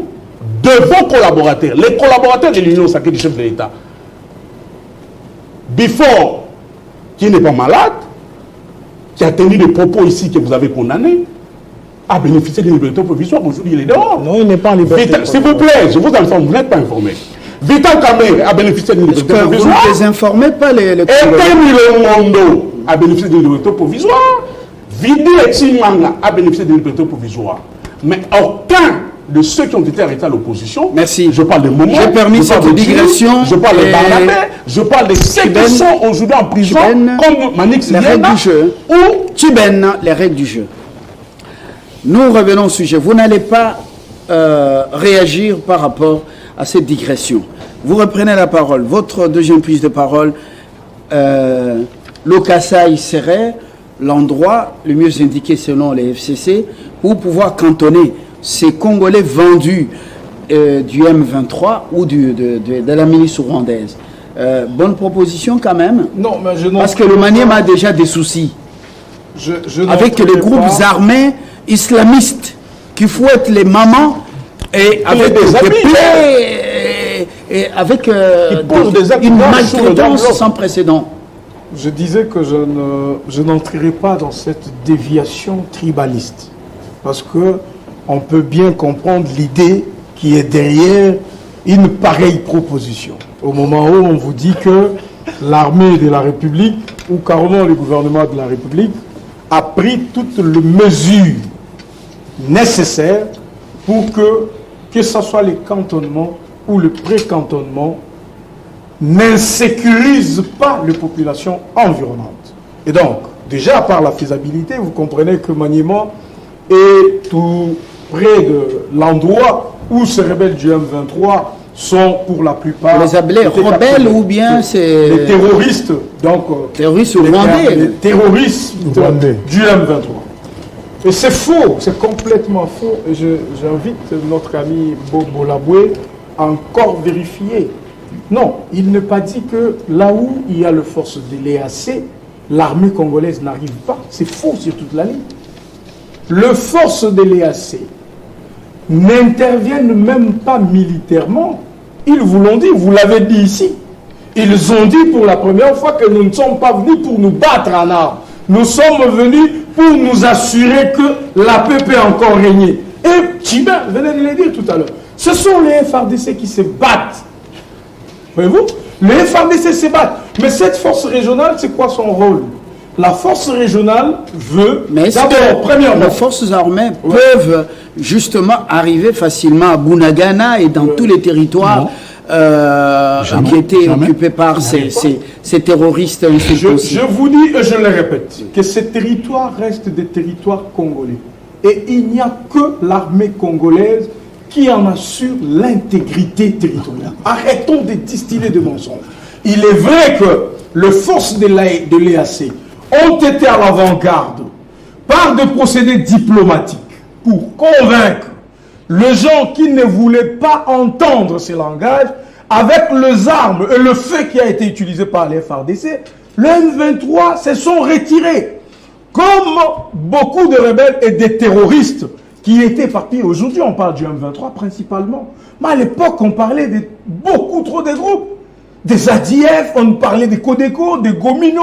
de vos collaborateurs, les collaborateurs de l'Union sacrée du chef de l'État. Before, qui n'est pas malade, qui a tenu des propos ici que vous avez condamnés, a bénéficié d'une liberté provisoire. Aujourd'hui, il est dehors. Non, il n'est pas en liberté. S'il vous plaît, je vous informe, vous n'êtes pas informé. Vital Kamerhe a bénéficié d'une liberté provisoire. Vous ne les informez pas, les Eten Mondo a bénéficié d'une liberté provisoire. Vidi Etchimanga a bénéficié d'une liberté provisoire. Mais aucun de ceux qui ont été arrêtés à l'opposition, merci. Je parle de Momo, j'ai permis cette digression. Je parle de Barnabé, je parle de ceux qui sont aujourd'hui en prison, comme Manix les règles du jeu. Ou Tiben, les règles du jeu. Nous revenons au sujet. Vous n'allez pas réagir par rapport à cette digression. Vous reprenez la parole. Votre deuxième prise de parole, l'Okassaï serait l'endroit le mieux indiqué selon les FCC pour pouvoir cantonner ces Congolais vendus du M23 ou de la milice rwandaise. Bonne proposition quand même. Non, mais je parce que le Maniema a déjà des soucis avec les groupes armés islamistes qui fouettent les mamans et avec des plaies et avec une maltraitance sans précédent. Je disais que je n'entrerai pas dans cette déviation tribaliste parce que on peut bien comprendre l'idée qui est derrière une pareille proposition. Au moment où on vous dit que l'armée de la République ou carrément le gouvernement de la République a pris toutes les mesures nécessaires pour que ce soit les cantonnements ou le pré-cantonnement n'insécurise pas les populations environnantes. Et donc, déjà par la faisabilité, vous comprenez que Maniema est tout près de l'endroit où ces rebelles du M23 sont pour la plupart... Les appelés rebelles ou bien c'est... Les terroristes, donc... Terroristes rwandais. Les terroristes du M23. Et c'est faux, c'est complètement faux. Et j'invite notre ami Bobo Laboué à encore vérifier. Non, il n'est pas dit que là où il y a les forces de l'EAC, l'armée congolaise n'arrive pas. C'est faux sur toute la ligne. Les forces de l'EAC n'interviennent même pas militairement. Ils vous l'ont dit, vous l'avez dit ici. Ils ont dit pour la première fois que nous ne sommes pas venus pour nous battre en armes. Nous sommes venus pour nous assurer que la paix peut encore régner. Et Tchibin venait de le dire tout à l'heure. Ce sont les FARDC qui se battent. Voyez-vous? Les FARDC se battent. Mais cette force régionale, c'est quoi son rôle? La force régionale veut... Mais d'abord, premièrement, les forces armées peuvent justement arriver facilement à Bunagana et dans tous les territoires qui étaient occupés par ces terroristes. Je vous dis et je le répète, que ces territoires restent des territoires congolais. Et il n'y a que l'armée congolaise qui en assure l'intégrité territoriale. Arrêtons de distiller des mensonges. Il est vrai que les forces de l'EAC ont été à l'avant-garde par des procédés diplomatiques pour convaincre les gens qui ne voulaient pas entendre ces langages avec les armes et le feu qui a été utilisé par les FARDC. Le M23 se sont retirés comme beaucoup de rebelles et des terroristes qui étaient éparpillés. Aujourd'hui, on parle du M23 principalement. Mais à l'époque, on parlait de beaucoup trop de groupes. Des ADF, on parlait des Codeco, des Gomino,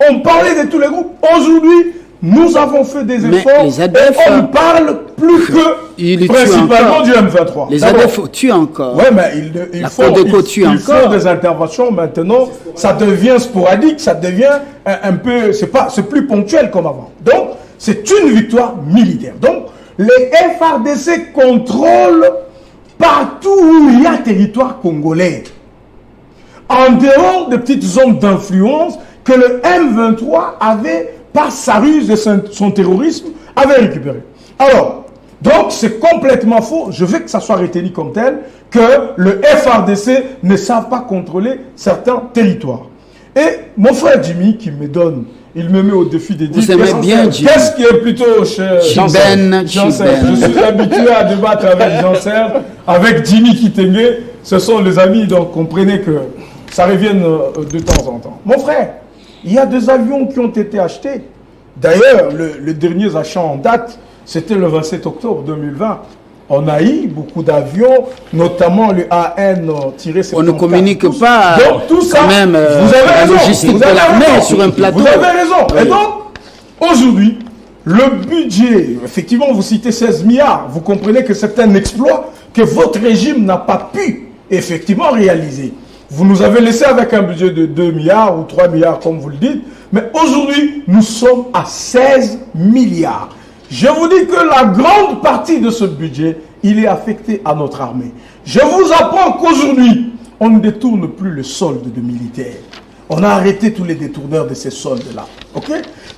on parlait de tous les groupes. Aujourd'hui, nous avons fait des efforts les ADF, et on ne parle plus que principalement du M23. Les ADF tuent encore. Oui, mais il faut des interventions maintenant. Ça devient sporadique, ça devient un peu... C'est plus ponctuel comme avant. Donc, c'est une victoire militaire. Donc, les FARDC contrôlent partout où il y a territoire congolais. En dehors des petites zones d'influence que le M23 avait, par sa ruse et son terrorisme, avait récupéré. Alors, Donc, c'est complètement faux. Je veux que ça soit retenu comme tel, que le FRDC ne savent pas contrôler certains territoires. Et mon frère Jimmy, qui me donne, il me met au défi de dire qu'est-ce qui est plutôt chez Chiben. Je suis habitué à débattre avec Jean-Serge, avec Jimmy Kitenge. Ce sont les amis, donc comprenez que ça revienne de temps en temps. Mon frère, il y a des avions qui ont été achetés. D'ailleurs, le dernier achat en date, c'était le 27 octobre 2020. On a eu beaucoup d'avions, notamment le AN-74. On ne communique pas donc, tout ça, quand même vous avez la raison, logistique de l'armée sur un plateau. Vous avez raison. Oui. Et donc, aujourd'hui, le budget, effectivement, vous citez 16 milliards. Vous comprenez que c'est un exploit que votre régime n'a pas pu effectivement réaliser. Vous nous avez laissé avec un budget de 2 milliards ou 3 milliards, comme vous le dites. Mais aujourd'hui, nous sommes à 16 milliards. Je vous dis que la grande partie de ce budget, il est affecté à notre armée. Je vous apprends qu'aujourd'hui, on ne détourne plus le solde de militaires. On a arrêté tous les détourneurs de ces soldes-là. Ok?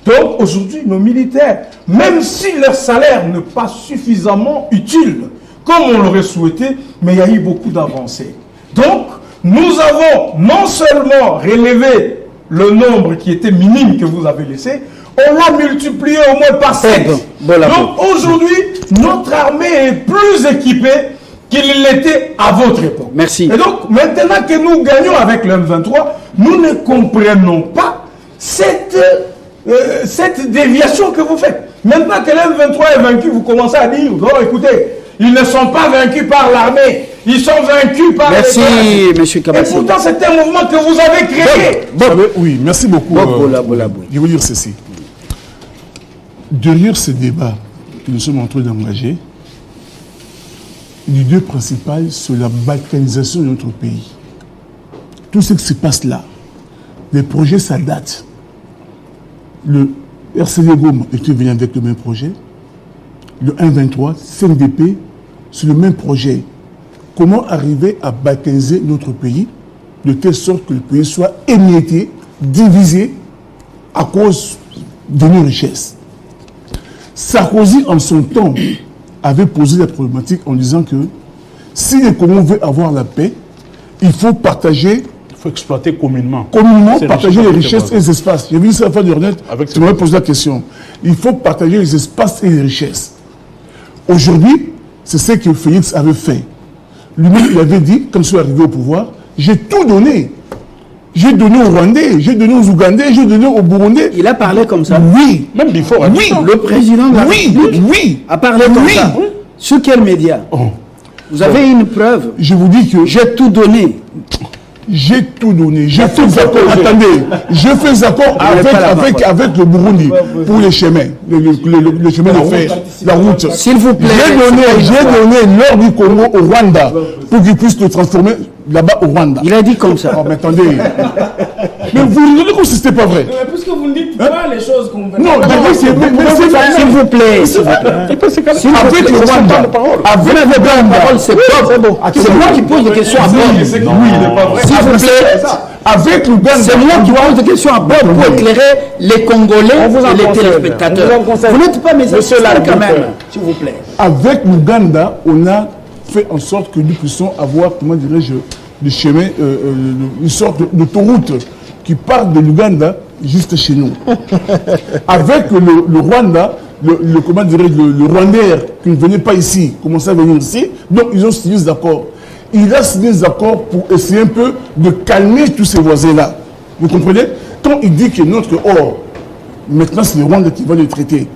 Donc aujourd'hui, nos militaires, même si leur salaire n'est pas suffisamment utile, comme on l'aurait souhaité, mais il y a eu beaucoup d'avancées. Donc, nous avons non seulement relevé le nombre qui était minime que vous avez laissé, on l'a multiplié au moins par 7. Donc aujourd'hui, notre armée est plus équipée qu'il l'était à votre époque. Merci. Et donc, maintenant que nous gagnons avec le M23, nous ne comprenons pas cette déviation que vous faites. Maintenant que le M23 est vaincu, vous commencez à dire, non, écoutez, ils ne sont pas vaincus par l'armée, ils sont vaincus par les Merci, M. Kabassi. Et pourtant, c'est un mouvement que vous avez créé. Oui, merci beaucoup. Je veux dire ceci. Derrière ce débat que nous sommes en train d'engager, l'idée principale, c'est la balkanisation de notre pays. Tout ce qui se passe là, les projets, ça date. Le RCD Goma était venu avec le même projet. Le 1-23, CNDP, c'est le même projet. Comment arriver à balkaniser notre pays de telle sorte que le pays soit émietté, divisé à cause de nos richesses. Sarkozy, en son temps, avait posé la problématique en disant que si les Congolais veulent avoir la paix, il faut partager. Il faut exploiter communément. Partager les richesses et les espaces. J'ai vu ça à la fin de Renette, tu m'avais posé la question. Il faut partager les espaces et les richesses. Aujourd'hui, c'est ce que Félix avait fait. Lui-même, il avait dit, comme il est arrivé au pouvoir, j'ai tout donné. J'ai donné aux Rwandais, j'ai donné aux Ougandais, j'ai donné aux Burundais. Il a parlé comme ça. Oui. Même before. Oui. Le président de la République a parlé comme ça. Sur quel média? Vous avez une preuve? Je vous dis que j'ai tout donné. J'ai tout donné. J'ai fait des accords. Attendez, je fais des accords avec le Burundi pour les chemins, le chemin de fer, la route. S'il vous plaît. J'ai donné l'or du Congo au Rwanda pour qu'ils puissent le transformer là-bas au Rwanda. Il a dit comme ça. Oh, mais attendez. Mais vous nous dites que ce n'était pas vrai. Mais puisque vous ne dites pas les choses qu'on veut. Non, s'il vous plaît. Avec le Rwanda, vous n'avez pas la parole, c'est bon. C'est moi qui pose des questions à Bob. Oui, il n'est pas vrai. S'il vous plaît. Avec l'Ouganda, c'est moi qui pose des questions à Bob pour éclairer les Congolais et les téléspectateurs. Vous n'êtes pas mes assistants quand même, s'il vous plaît. Avec l'Ouganda, on a fait en sorte que nous puissions avoir, comment dirais-je, le chemin, une sorte d'autoroute qui part de l'Ouganda juste chez nous. Avec le Rwanda, comment dirais-je, le Rwandais qui ne venait pas ici, commençait à venir ici, donc ils ont signé des accords. Il a signé des accords pour essayer un peu de calmer tous ces voisins-là. Vous comprenez? Quand il dit que notre or, maintenant c'est le Rwanda qui va le traiter.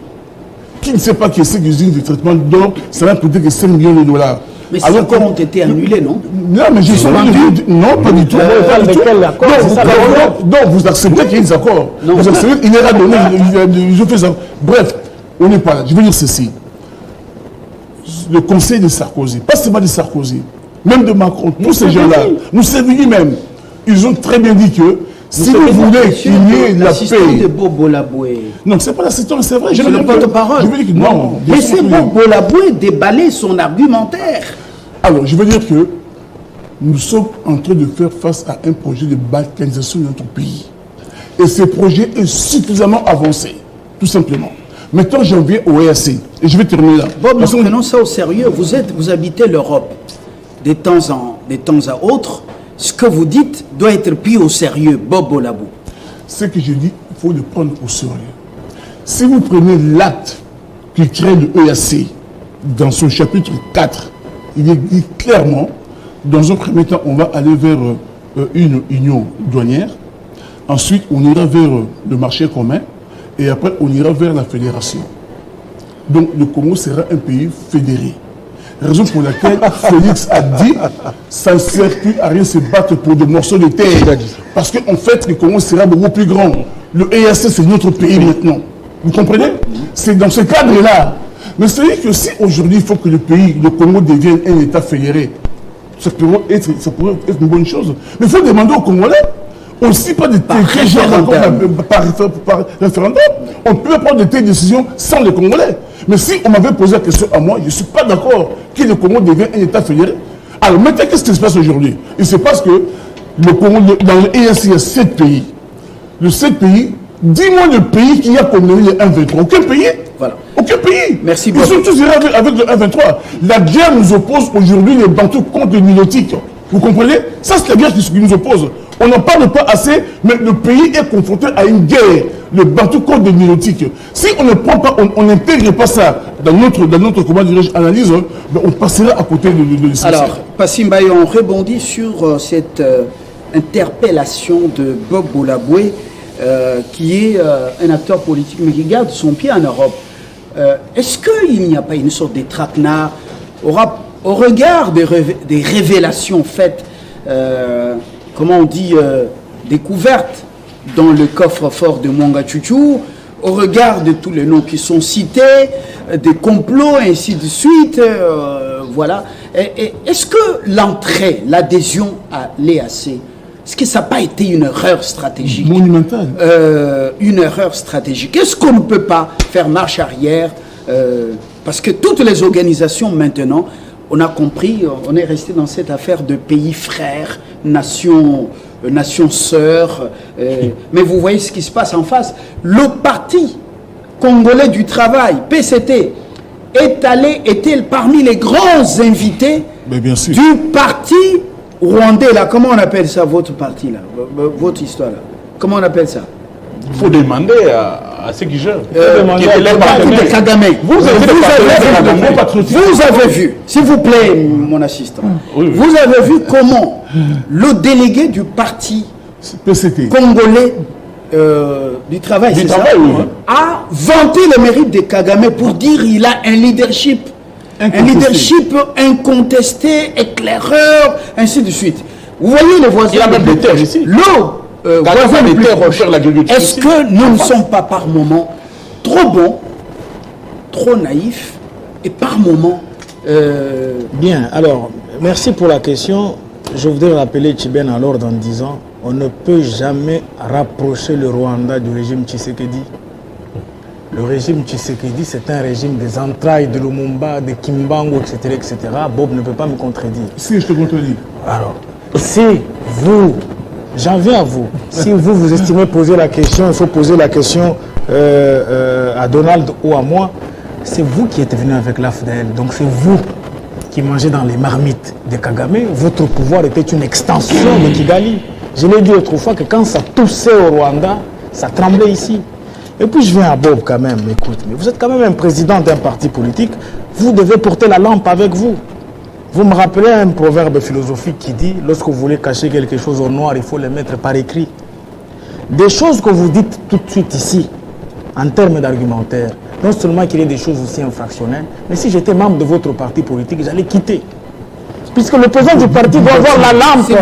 Qui ne sait pas que ces usines de traitement d'or, ça va coûter que 5 millions de dollars. Mais ces accords ont été annulés, non? Non, mais je suis non, pas du tout. Donc, vous acceptez qu'il y ait des accords. Vous acceptez, il est donné, je fais ça. Bref, on n'est pas là. Je veux dire ceci. Le conseil de Sarkozy, pas seulement de Sarkozy, même de Macron, tous ces gens-là, nous Sévigny même, ils ont très bien dit que si vous voulez qu'il y ait la paix. De Bobo Laboué. Non, c'est pas l'assistant, c'est vrai. C'est le porte-parole. Je veux dire que non. Laissez Bobo Laboué déballer son argumentaire. Alors, je veux dire que nous sommes en train de faire face à un projet de balkanisation de notre pays. Et ce projet est suffisamment avancé, tout simplement. Maintenant, j'en viens au EAC. Et je vais terminer là. Bob, nous prenons ça au sérieux. Vous habitez l'Europe de temps à autre. Ce que vous dites doit être pris au sérieux, Bob Bolabou. Ce que je dis, il faut le prendre au sérieux. Si vous prenez l'acte qui crée le EAC, dans son chapitre 4, il est dit clairement, dans un premier temps, on va aller vers une union douanière. Ensuite, on ira vers le marché commun. Et après, on ira vers la fédération. Donc, le Congo sera un pays fédéré. Raison pour laquelle Félix a dit ça ne sert plus à rien se battre pour des morceaux de terre. Parce qu'en fait, le Congo sera beaucoup plus grand. Le EAC, c'est notre pays maintenant. Vous comprenez? C'est dans ce cadre-là. Mais c'est vrai que si aujourd'hui, il faut que le Congo devienne un État fédéré, ça pourrait être une bonne chose. Mais il faut demander aux Congolais. Aussi pas de par référendum. On peut prendre de telles décisions sans les Congolais. Mais si on m'avait posé la question à moi, je ne suis pas d'accord que le Congo devienne un État fédéré. Alors maintenant, qu'est-ce qui se passe aujourd'hui? Il se passe que le Congo, dans le EAC, il y a 7 pays. Le 7 pays, dis-moi le pays qui a condamné le 1-23. Aucun pays. Voilà. Aucun pays. Merci beaucoup. Ils sont tous avec le 1-23. La guerre nous oppose aujourd'hui les Bantous contre les Nilotiques. Vous comprenez? Ça, c'est la guerre qui nous oppose. On n'en parle pas assez, mais le pays est confronté à une guerre, le Bantou contre les Nilotiques. Si on ne prend pas, on n'intègre pas ça dans notre comment dirais-je, analyse, ben on passera à côté de l'essentiel. Alors, Passimbaye, on rebondit sur cette interpellation de Bob Bolaboué, qui est un acteur politique, mais qui garde son pied en Europe. Est-ce qu'il n'y a pas une sorte de traquenard au regard des révélations faites, comment on dit, découvertes dans le coffre-fort de Mwangachuchu, au regard de tous les noms qui sont cités, des complots, ainsi de suite, voilà. Est-ce que l'entrée, l'adhésion à l'EAC, est-ce que ça n'a pas été une erreur stratégique? Monumentale. Une erreur stratégique. Est-ce qu'on ne peut pas faire marche arrière parce que toutes les organisations maintenant, on a compris, on est resté dans cette affaire de pays frères, nations sœurs. Mais vous voyez ce qui se passe en face. Le Parti congolais du travail, PCT, était parmi les grands invités du parti rwandais. Là, comment on appelle ça, votre parti, là, votre histoire là? Comment on appelle ça? Il faut demander à ceux qui gèrent. Vous avez vu, s'il vous plaît, mon assistant, vous avez vu comment le délégué du parti congolais du travail, a vanté le mérite de Kagame pour dire qu'il a un leadership incontesté, éclaireur, ainsi de suite. Vous voyez les voisins. Il a même des terres ici. Est-ce que nous ne sommes pas par moments trop bons, trop naïfs et par moments... Bien, alors, merci pour la question. Je voudrais rappeler Tchiben à l'ordre en disant on ne peut jamais rapprocher le Rwanda du régime Tshisekedi. Le régime Tshisekedi, c'est un régime des entrailles de Lumumba, de Kimbangu, etc., etc. Bob ne peut pas me contredire. Si, je te contredis. Alors, si vous... J'en viens à vous. Si vous estimez poser la question, il faut poser la question à Donald ou à moi. C'est vous qui êtes venu avec l'AFDL. Donc c'est vous qui mangez dans les marmites de Kagame. Votre pouvoir était une extension de Kigali. Je l'ai dit autrefois que quand ça toussait au Rwanda, ça tremblait ici. Et puis je viens à Bob quand même. Écoute, mais vous êtes quand même un président d'un parti politique. Vous devez porter la lampe avec vous. Vous me rappelez un proverbe philosophique qui dit « Lorsque vous voulez cacher quelque chose au noir, il faut le mettre par écrit ». Des choses que vous dites tout de suite ici, en termes d'argumentaire, non seulement qu'il y ait des choses aussi infractionnelles, mais si j'étais membre de votre parti politique, j'allais quitter. Puisque le président du parti doit avoir la lampe, il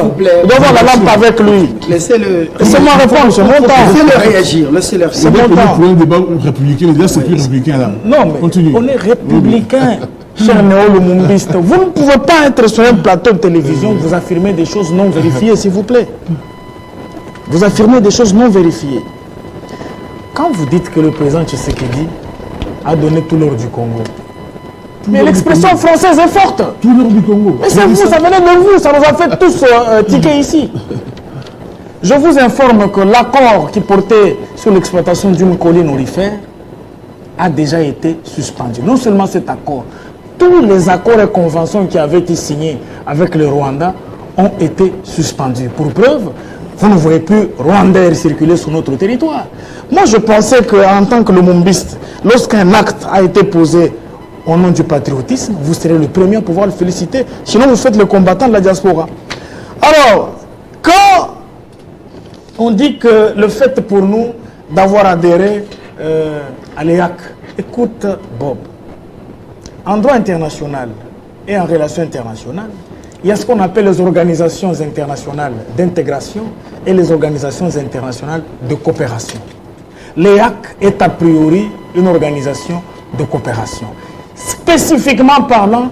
doit avoir la lampe avec lui. Laissez-moi répondre, c'est mon temps. Laissez-le réagir, laissez-le réagir. C'est mon temps. Le débat républicain, déjà c'est plus républicain là. Non, mais continue. On est républicain. Cher Néo Lumumbiste, vous ne pouvez pas être sur un plateau de télévision, vous affirmez des choses non vérifiées, s'il vous plaît. Vous affirmez des choses non vérifiées. Quand vous dites que le président Tshisekedi a donné tout l'or du Congo, mais l'expression française est forte. Tout l'or du Congo. Mais c'est vous, ça venait de vous, ça nous a fait tous tiquer ici. Je vous informe que l'accord qui portait sur l'exploitation d'une colline aurifère a déjà été suspendu. Non seulement cet accord, tous les accords et conventions qui avaient été signés avec le Rwanda ont été suspendus. Pour preuve, vous ne voyez plus Rwandais circuler sur notre territoire. Moi, je pensais qu'en tant que lumumbiste, lorsqu'un acte a été posé au nom du patriotisme, vous serez le premier à pouvoir le féliciter. Sinon, vous faites le combattant de la diaspora. Alors, quand on dit que le fait pour nous d'avoir adhéré à l'EAC, écoute Bob, en droit international et en relations internationales, il y a ce qu'on appelle les organisations internationales d'intégration et les organisations internationales de coopération. L'EAC est a priori une organisation de coopération. Spécifiquement parlant,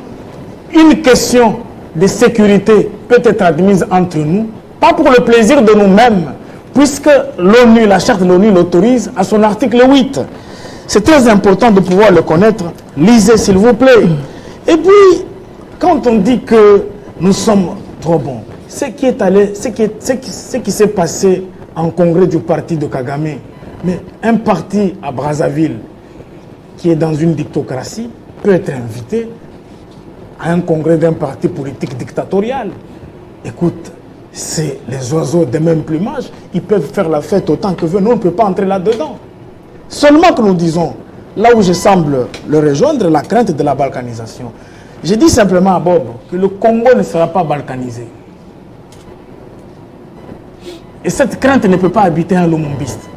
une question de sécurité peut être admise entre nous, pas pour le plaisir de nous-mêmes, puisque l'ONU, la charte de l'ONU l'autorise à son article 8. C'est très important de pouvoir le connaître. Lisez s'il vous plaît. Et puis, quand on dit que nous sommes trop bons, ce qui s'est passé en congrès du parti de Kagame, mais un parti à Brazzaville qui est dans une dictocratie peut être invité à un congrès d'un parti politique dictatorial. Écoute, c'est les oiseaux de même plumage, ils peuvent faire la fête autant que veulent, nous on ne peut pas entrer là-dedans. Seulement que nous disons, là où je semble le rejoindre, la crainte de la balkanisation. Je dis simplement à Bob que le Congo ne sera pas balkanisé. Et cette crainte ne peut pas habiter un lumumbiste.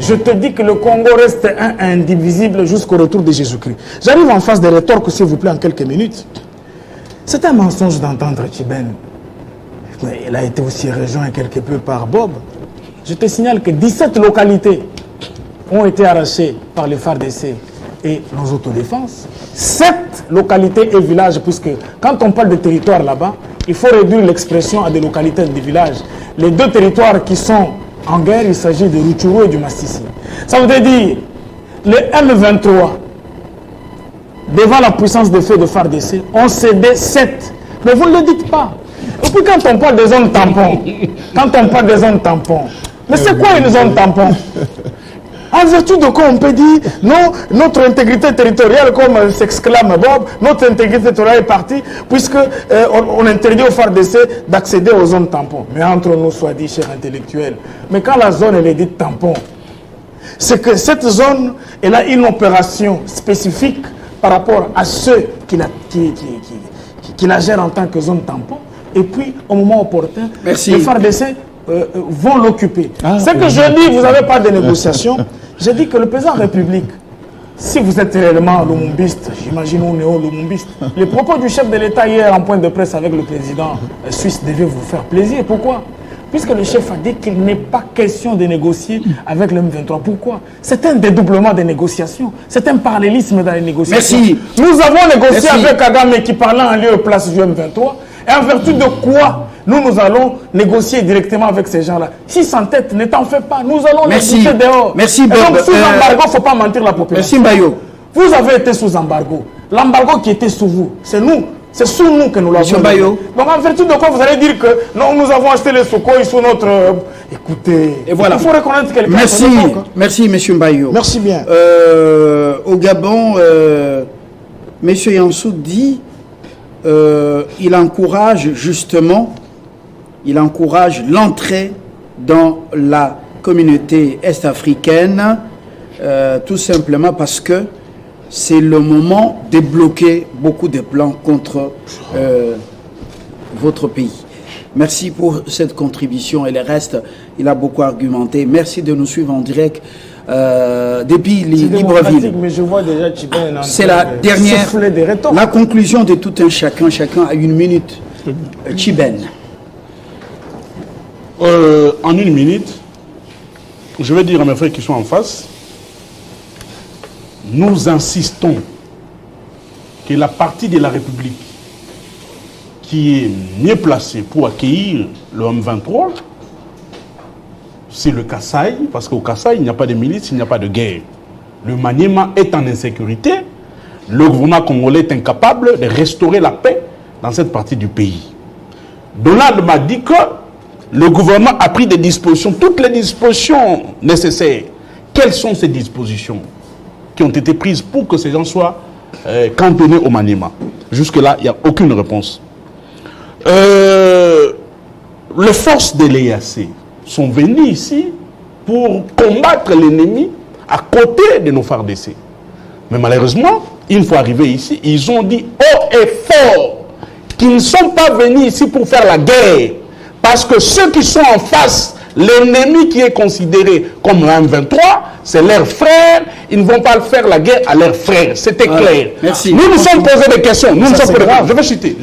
Je te dis que le Congo reste indivisible jusqu'au retour de Jésus-Christ. J'arrive en face des rétorques, s'il vous plaît, en quelques minutes. C'est un mensonge d'entendre Tchiben. Il a été aussi rejoint quelque peu par Bob. Je te signale que 17 localités ont été arrachées par les FARDC et nos autodéfenses. 7 localités et villages, puisque quand on parle de territoire là-bas, il faut réduire l'expression à des localités et des villages. Les deux territoires qui sont en guerre, il s'agit de Rutshuru et du Masisi. Ça veut dire, le M23, devant la puissance de feu de FARDC, ont cédé 7. Mais vous ne le dites pas. Et puis quand on parle des zones tampons, mais c'est quoi une zone tampon? En vertu de quoi on peut dire, non, notre intégrité territoriale, comme s'exclame Bob, notre intégrité territoriale est partie, puisque on interdit aux FARDC d'accéder aux zones tampons. Mais entre nous, soit dit, chers intellectuels, mais quand la zone elle est dite tampon, c'est que cette zone, elle a une opération spécifique par rapport à ceux qui la gèrent en tant que zone tampon, et puis au moment opportun, les FARDC vont l'occuper. Ce que je dis, vous n'avez pas de négociation. Je dis que le président de la République, si vous êtes réellement lumumbiste, j'imagine on est lumumbiste, les propos du chef de l'État hier en point de presse avec le président suisse devaient vous faire plaisir. Pourquoi? Puisque le chef a dit qu'il n'est pas question de négocier avec le M23. Pourquoi? C'est un dédoublement des négociations. C'est un parallélisme dans les négociations. Merci. Nous avons négocié avec Kagame qui parlait en lieu et place du M23. Et en vertu de quoi nous allons négocier directement avec ces gens-là? Si sans tête, ne t'en fais pas. Nous allons les pousser dehors. Merci, Bob. Donc, sous embargo, il ne faut pas mentir la population. Merci, Mbayo. Vous avez été sous embargo. L'embargo qui était sous vous, c'est nous. C'est sous nous que nous l'avons. Donc, en vertu de quoi vous allez dire que non, nous avons acheté les Sukhoi sous notre... Écoutez, et voilà. Il faut reconnaître quelqu'un. Merci, merci, monsieur Mbayo. Merci bien. Au Gabon, monsieur Yansou dit... il encourage justement, l'entrée dans la communauté est-africaine, tout simplement parce que c'est le moment de bloquer beaucoup de plans contre votre pays. Merci pour cette contribution et le reste, il a beaucoup argumenté. Merci de nous suivre en direct depuis Libreville. Mais je vois déjà c'est la dernière, la conclusion de tout un chacun. Chacun a 1 minute. Tchiben. En 1 minute, je vais dire à mes frères qui sont en face, nous insistons que la partie de la République qui est mieux placée pour accueillir le M23, c'est le Kasaï, parce qu'au Kasaï, il n'y a pas de milice, il n'y a pas de guerre. Le Maniema est en insécurité. Le gouvernement congolais est incapable de restaurer la paix dans cette partie du pays. Donald m'a dit que le gouvernement a pris des dispositions, toutes les dispositions nécessaires. Quelles sont ces dispositions? qui ont été prises pour que ces gens soient cantonnés au Maniema. Jusque-là, il n'y a aucune réponse. Les forces de l'EAC sont venues ici pour combattre l'ennemi à côté de nos FARDC. Mais malheureusement, une fois arrivés ici, ils ont dit haut et fort qu'ils ne sont pas venus ici pour faire la guerre. Parce que ceux qui sont en face, l'ennemi qui est considéré comme un M23, c'est leurs frères. Ils ne vont pas faire la guerre à leurs frères. C'était clair. Merci. Nous nous sommes posé des questions. Je vais citer.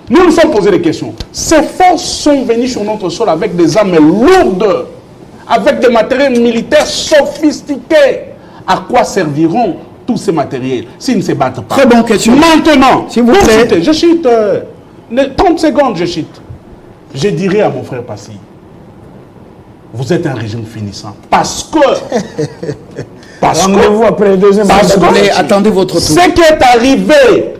Nous nous sommes posé des questions. Ces forces sont venues sur notre sol avec des armes lourdes, avec des matériels militaires sophistiqués. À quoi serviront tous ces matériels s'ils ne se battent pas? Très bonne question. Maintenant, s'il vous plaît. Citer, je cite 30 secondes, je cite. Je dirais à mon frère Passy, vous êtes un régime finissant. Parce que Rendez-vous après le deuxième attendez votre tour. Ce qui est arrivé,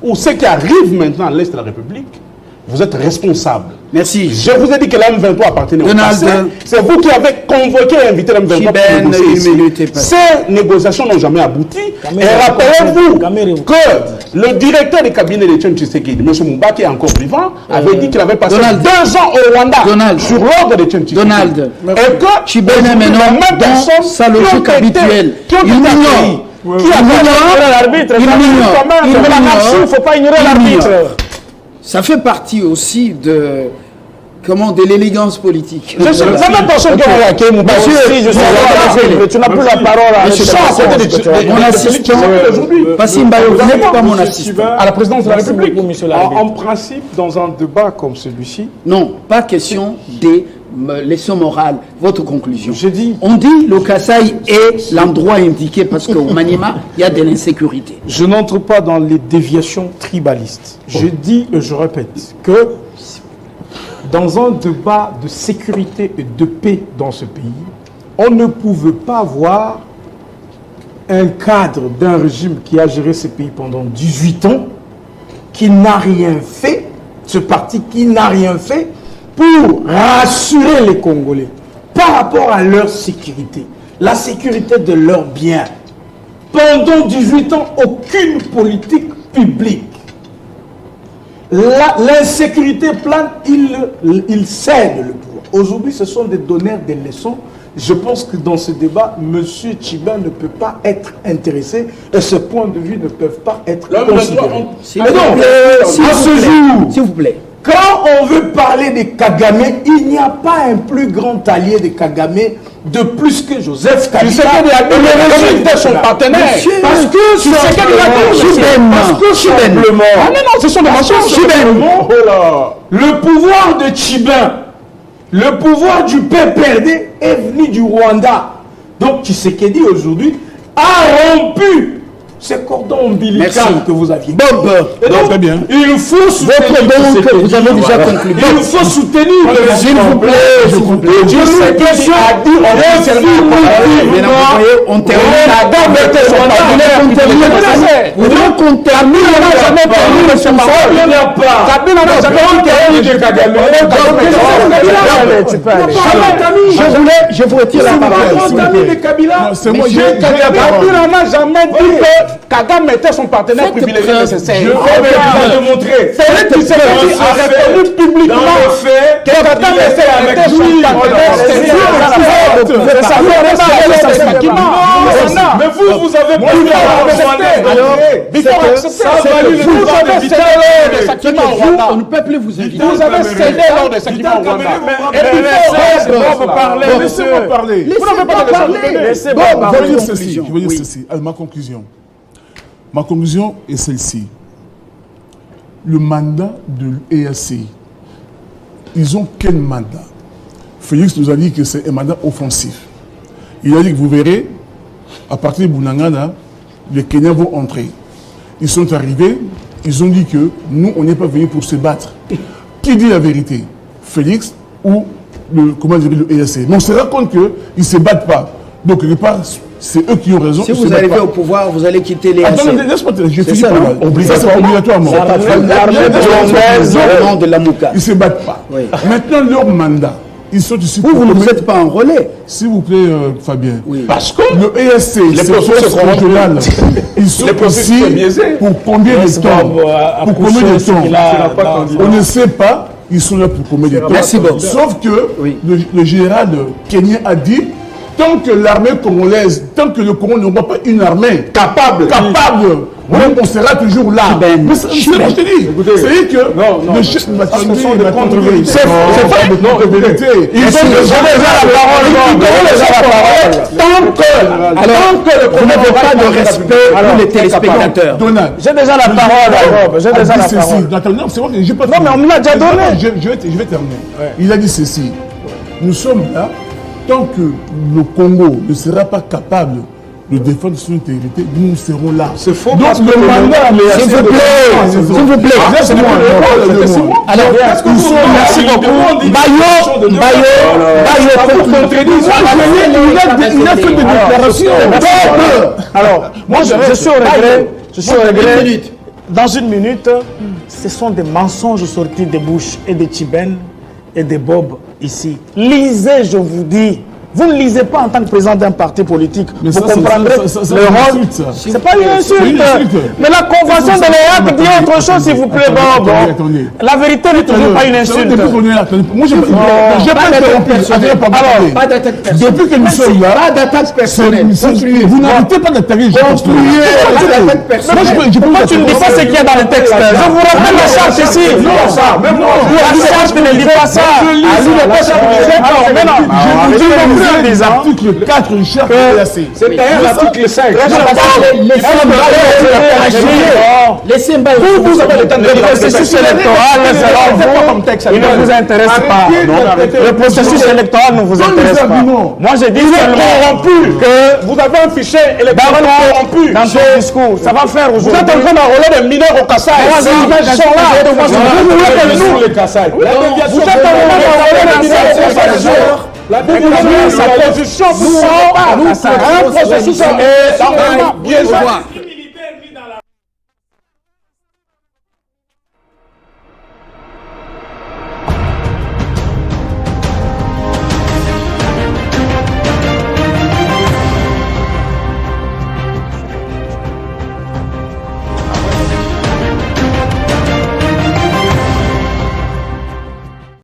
ou ce qui arrive maintenant à l'Est de la République, vous êtes responsable. Merci. Je vous ai dit que la M23 appartenait au passé. C'est vous qui avez convoqué et invité la M23 pour négocier. Ces négociations n'ont jamais abouti. Et rappelez-vous que le directeur du cabinet de Etienne Tshisekedi, M. Mouba, qui est encore vivant, avait dit qu'il avait passé 2 ans au Rwanda sur l'ordre de Etienne Tshisekedi. Et que Chibène est maintenant dans sa logique habituelle. Il m'ignore. Il ne faut pas ignorer l'arbitre. Ça fait partie aussi de l'élégance politique. Je sais pas personne qui a accueilli mon monsieur. Tu n'as plus la parole. Mon assistant, Passimba, vous n'êtes pas mon assistant. À la présidence de la République. En principe, dans un débat comme celui-ci, non, pas question des leçons morales. Votre conclusion. J'ai dit. On dit le Kasaï est l'endroit indiqué parce qu'au Maniema, il y a de l'insécurité. Je n'entre pas dans les déviations tribalistes. Je dis et je répète que dans un débat de sécurité et de paix dans ce pays, on ne pouvait pas voir un cadre d'un régime qui a géré ce pays pendant 18 ans, qui n'a rien fait, ce parti qui n'a rien fait pour rassurer les Congolais par rapport à leur sécurité, la sécurité de leurs biens. Pendant 18 ans, aucune politique publique. L'insécurité plane, il cède le pouvoir. Aujourd'hui, ce sont des donneurs de leçons. Je pense que dans ce débat, M. Tchiba ne peut pas être intéressé et ce point de vue ne peuvent pas être considérés. S'il vous plaît. Quand on veut parler de Kagame, il n'y a pas un plus grand allié de Kagame de plus que Joseph Kabila. Tu sais qu'il était son partenaire. Parce que simplement. Ah non, ce sont des mensonges. Le pouvoir de Tchibin, le pouvoir du PPRD est venu du Rwanda. Donc Tshisekedi aujourd'hui a rompu ce cordon ombilical que vous aviez. Bob, très bien. Il faut soutenir. Vous avez déjà conclu. Il faut soutenir. S'il vous plaît, s'il vous plaît. On termine. Vous devez qu'on termine. On n'a jamais terminé son parole. Il n'y a pas. Kabila n'a jamais terminé de Kagame. Je vous retire la parole. C'est moi, Kabila n'a jamais dit que Kagame était son partenaire privilégié nécessaire. Je vais vous démontrer. Félix Tshisekedi a reconnu publiquement que Kagame était son partenaire. Mais vous avez pas eu On ne peut plus vous inviter. Vous avez cédé lors des sacrifices au Rwanda. Laissez-moi parler. Vous n'avez pas parlé. Je veux dire ceci. Ma conclusion. Ma conclusion est celle-ci. Le mandat de l'EAC, ils ont quel mandat? Félix nous a dit que c'est un mandat offensif. Il a dit que vous verrez, à partir de Bunagana, les Kenyans vont entrer. Ils sont arrivés, ils ont dit que nous, on n'est pas venus pour se battre. Qui dit la vérité? Félix ou le EAC? Mais on se rend compte qu'ils ne se battent pas. Donc, quelque part, c'est eux qui ont raison. Si vous arrivez au pouvoir, vous allez quitter les AC. Attendez, laisse-moi te dire, je finis par là. Ça, c'est obligatoirement. L'armée de la Mouka. Ils ne se battent pas. Oui. Maintenant, leur mandat, ils sont ici Vous ne vous combien- êtes pas enrôlé. S'il vous plaît, Fabien. Oui. Parce que Le ESC, Les c'est processus force sont régionale. Ils sont Les processus ici sont biaisés. pour combien de temps? Pour combien de temps? On ne sait pas. Ils sont là pour combien de temps? Merci beaucoup. Sauf que Oui. le général Kenyan a dit, tant que l'armée congolaise, tant que le Congo n'aura pas une armée capable, on sera toujours là. Chiben. Mais c'est ce que je te dis. C'est que le chef de la contre-vérité. C'est pas de contre-vérité. Ils ont déjà la parole. Alors, vous n'avez pas de respect pour les téléspectateurs. Donald. J'ai déjà la parole, Rob. J'ai déjà la parole. Non, c'est vrai que j'ai pas Non, mais on me l'a déjà donné. Je vais terminer. Il a dit ceci. Nous sommes là, tant que le Congo ne sera pas capable de défendre son intégrité, nous serons là. C'est faux. Donc parce que le mandat, S'il vous plaît, s'il vous plaît. Alors, merci beaucoup. Bayo, pour contredire. Il a fait des déclarations. Alors, moi, je suis au regret. Je suis au regret. Dans une minute, ce sont des mensonges sortis des bouches et des Chiben et des Bob ici. Lisez, je vous dis. Vous ne lisez pas en tant que président d'un parti politique. Mais vous ça, c'est- comprendrez ça, le rôle. C'est pas une insulte. Mais la convention de l'EAC dit autre chose, s'il vous plaît, Bob. Attendez. La vérité n'est toujours pas une insulte. Moi, j'ai pas interrompu. Pas d'attaque personnelle. Depuis que nous sommes là, Pas d'attaque personnelle. vous n'arrêtez pas d'attaquer. Pourquoi tu ne dis pas ce qu'il y a dans le texte? Je vous rappelle la charte ici. La charte ne dit pas ça. L'article 4 du charte de l'AC. C'est d'ailleurs l'article 5. Laissez Mbaye. Vous avez le temps de Le lire processus électoral, selon vous, il ne vous intéresse pas. Le processus électoral ne vous intéresse pas. Moi, j'ai dit seulement que Vous avez un fichier électoral corrompu. dans ton discours, ça va faire Vous aujourd'hui. êtes en train d'enrôler des mineurs au Kassai. Moi, Ils sont là. Vous voulez que nous, les Kassai. Vous êtes en train d'enrôler des mineurs au Kassai. La position, nous, un processus est normalement biaisé.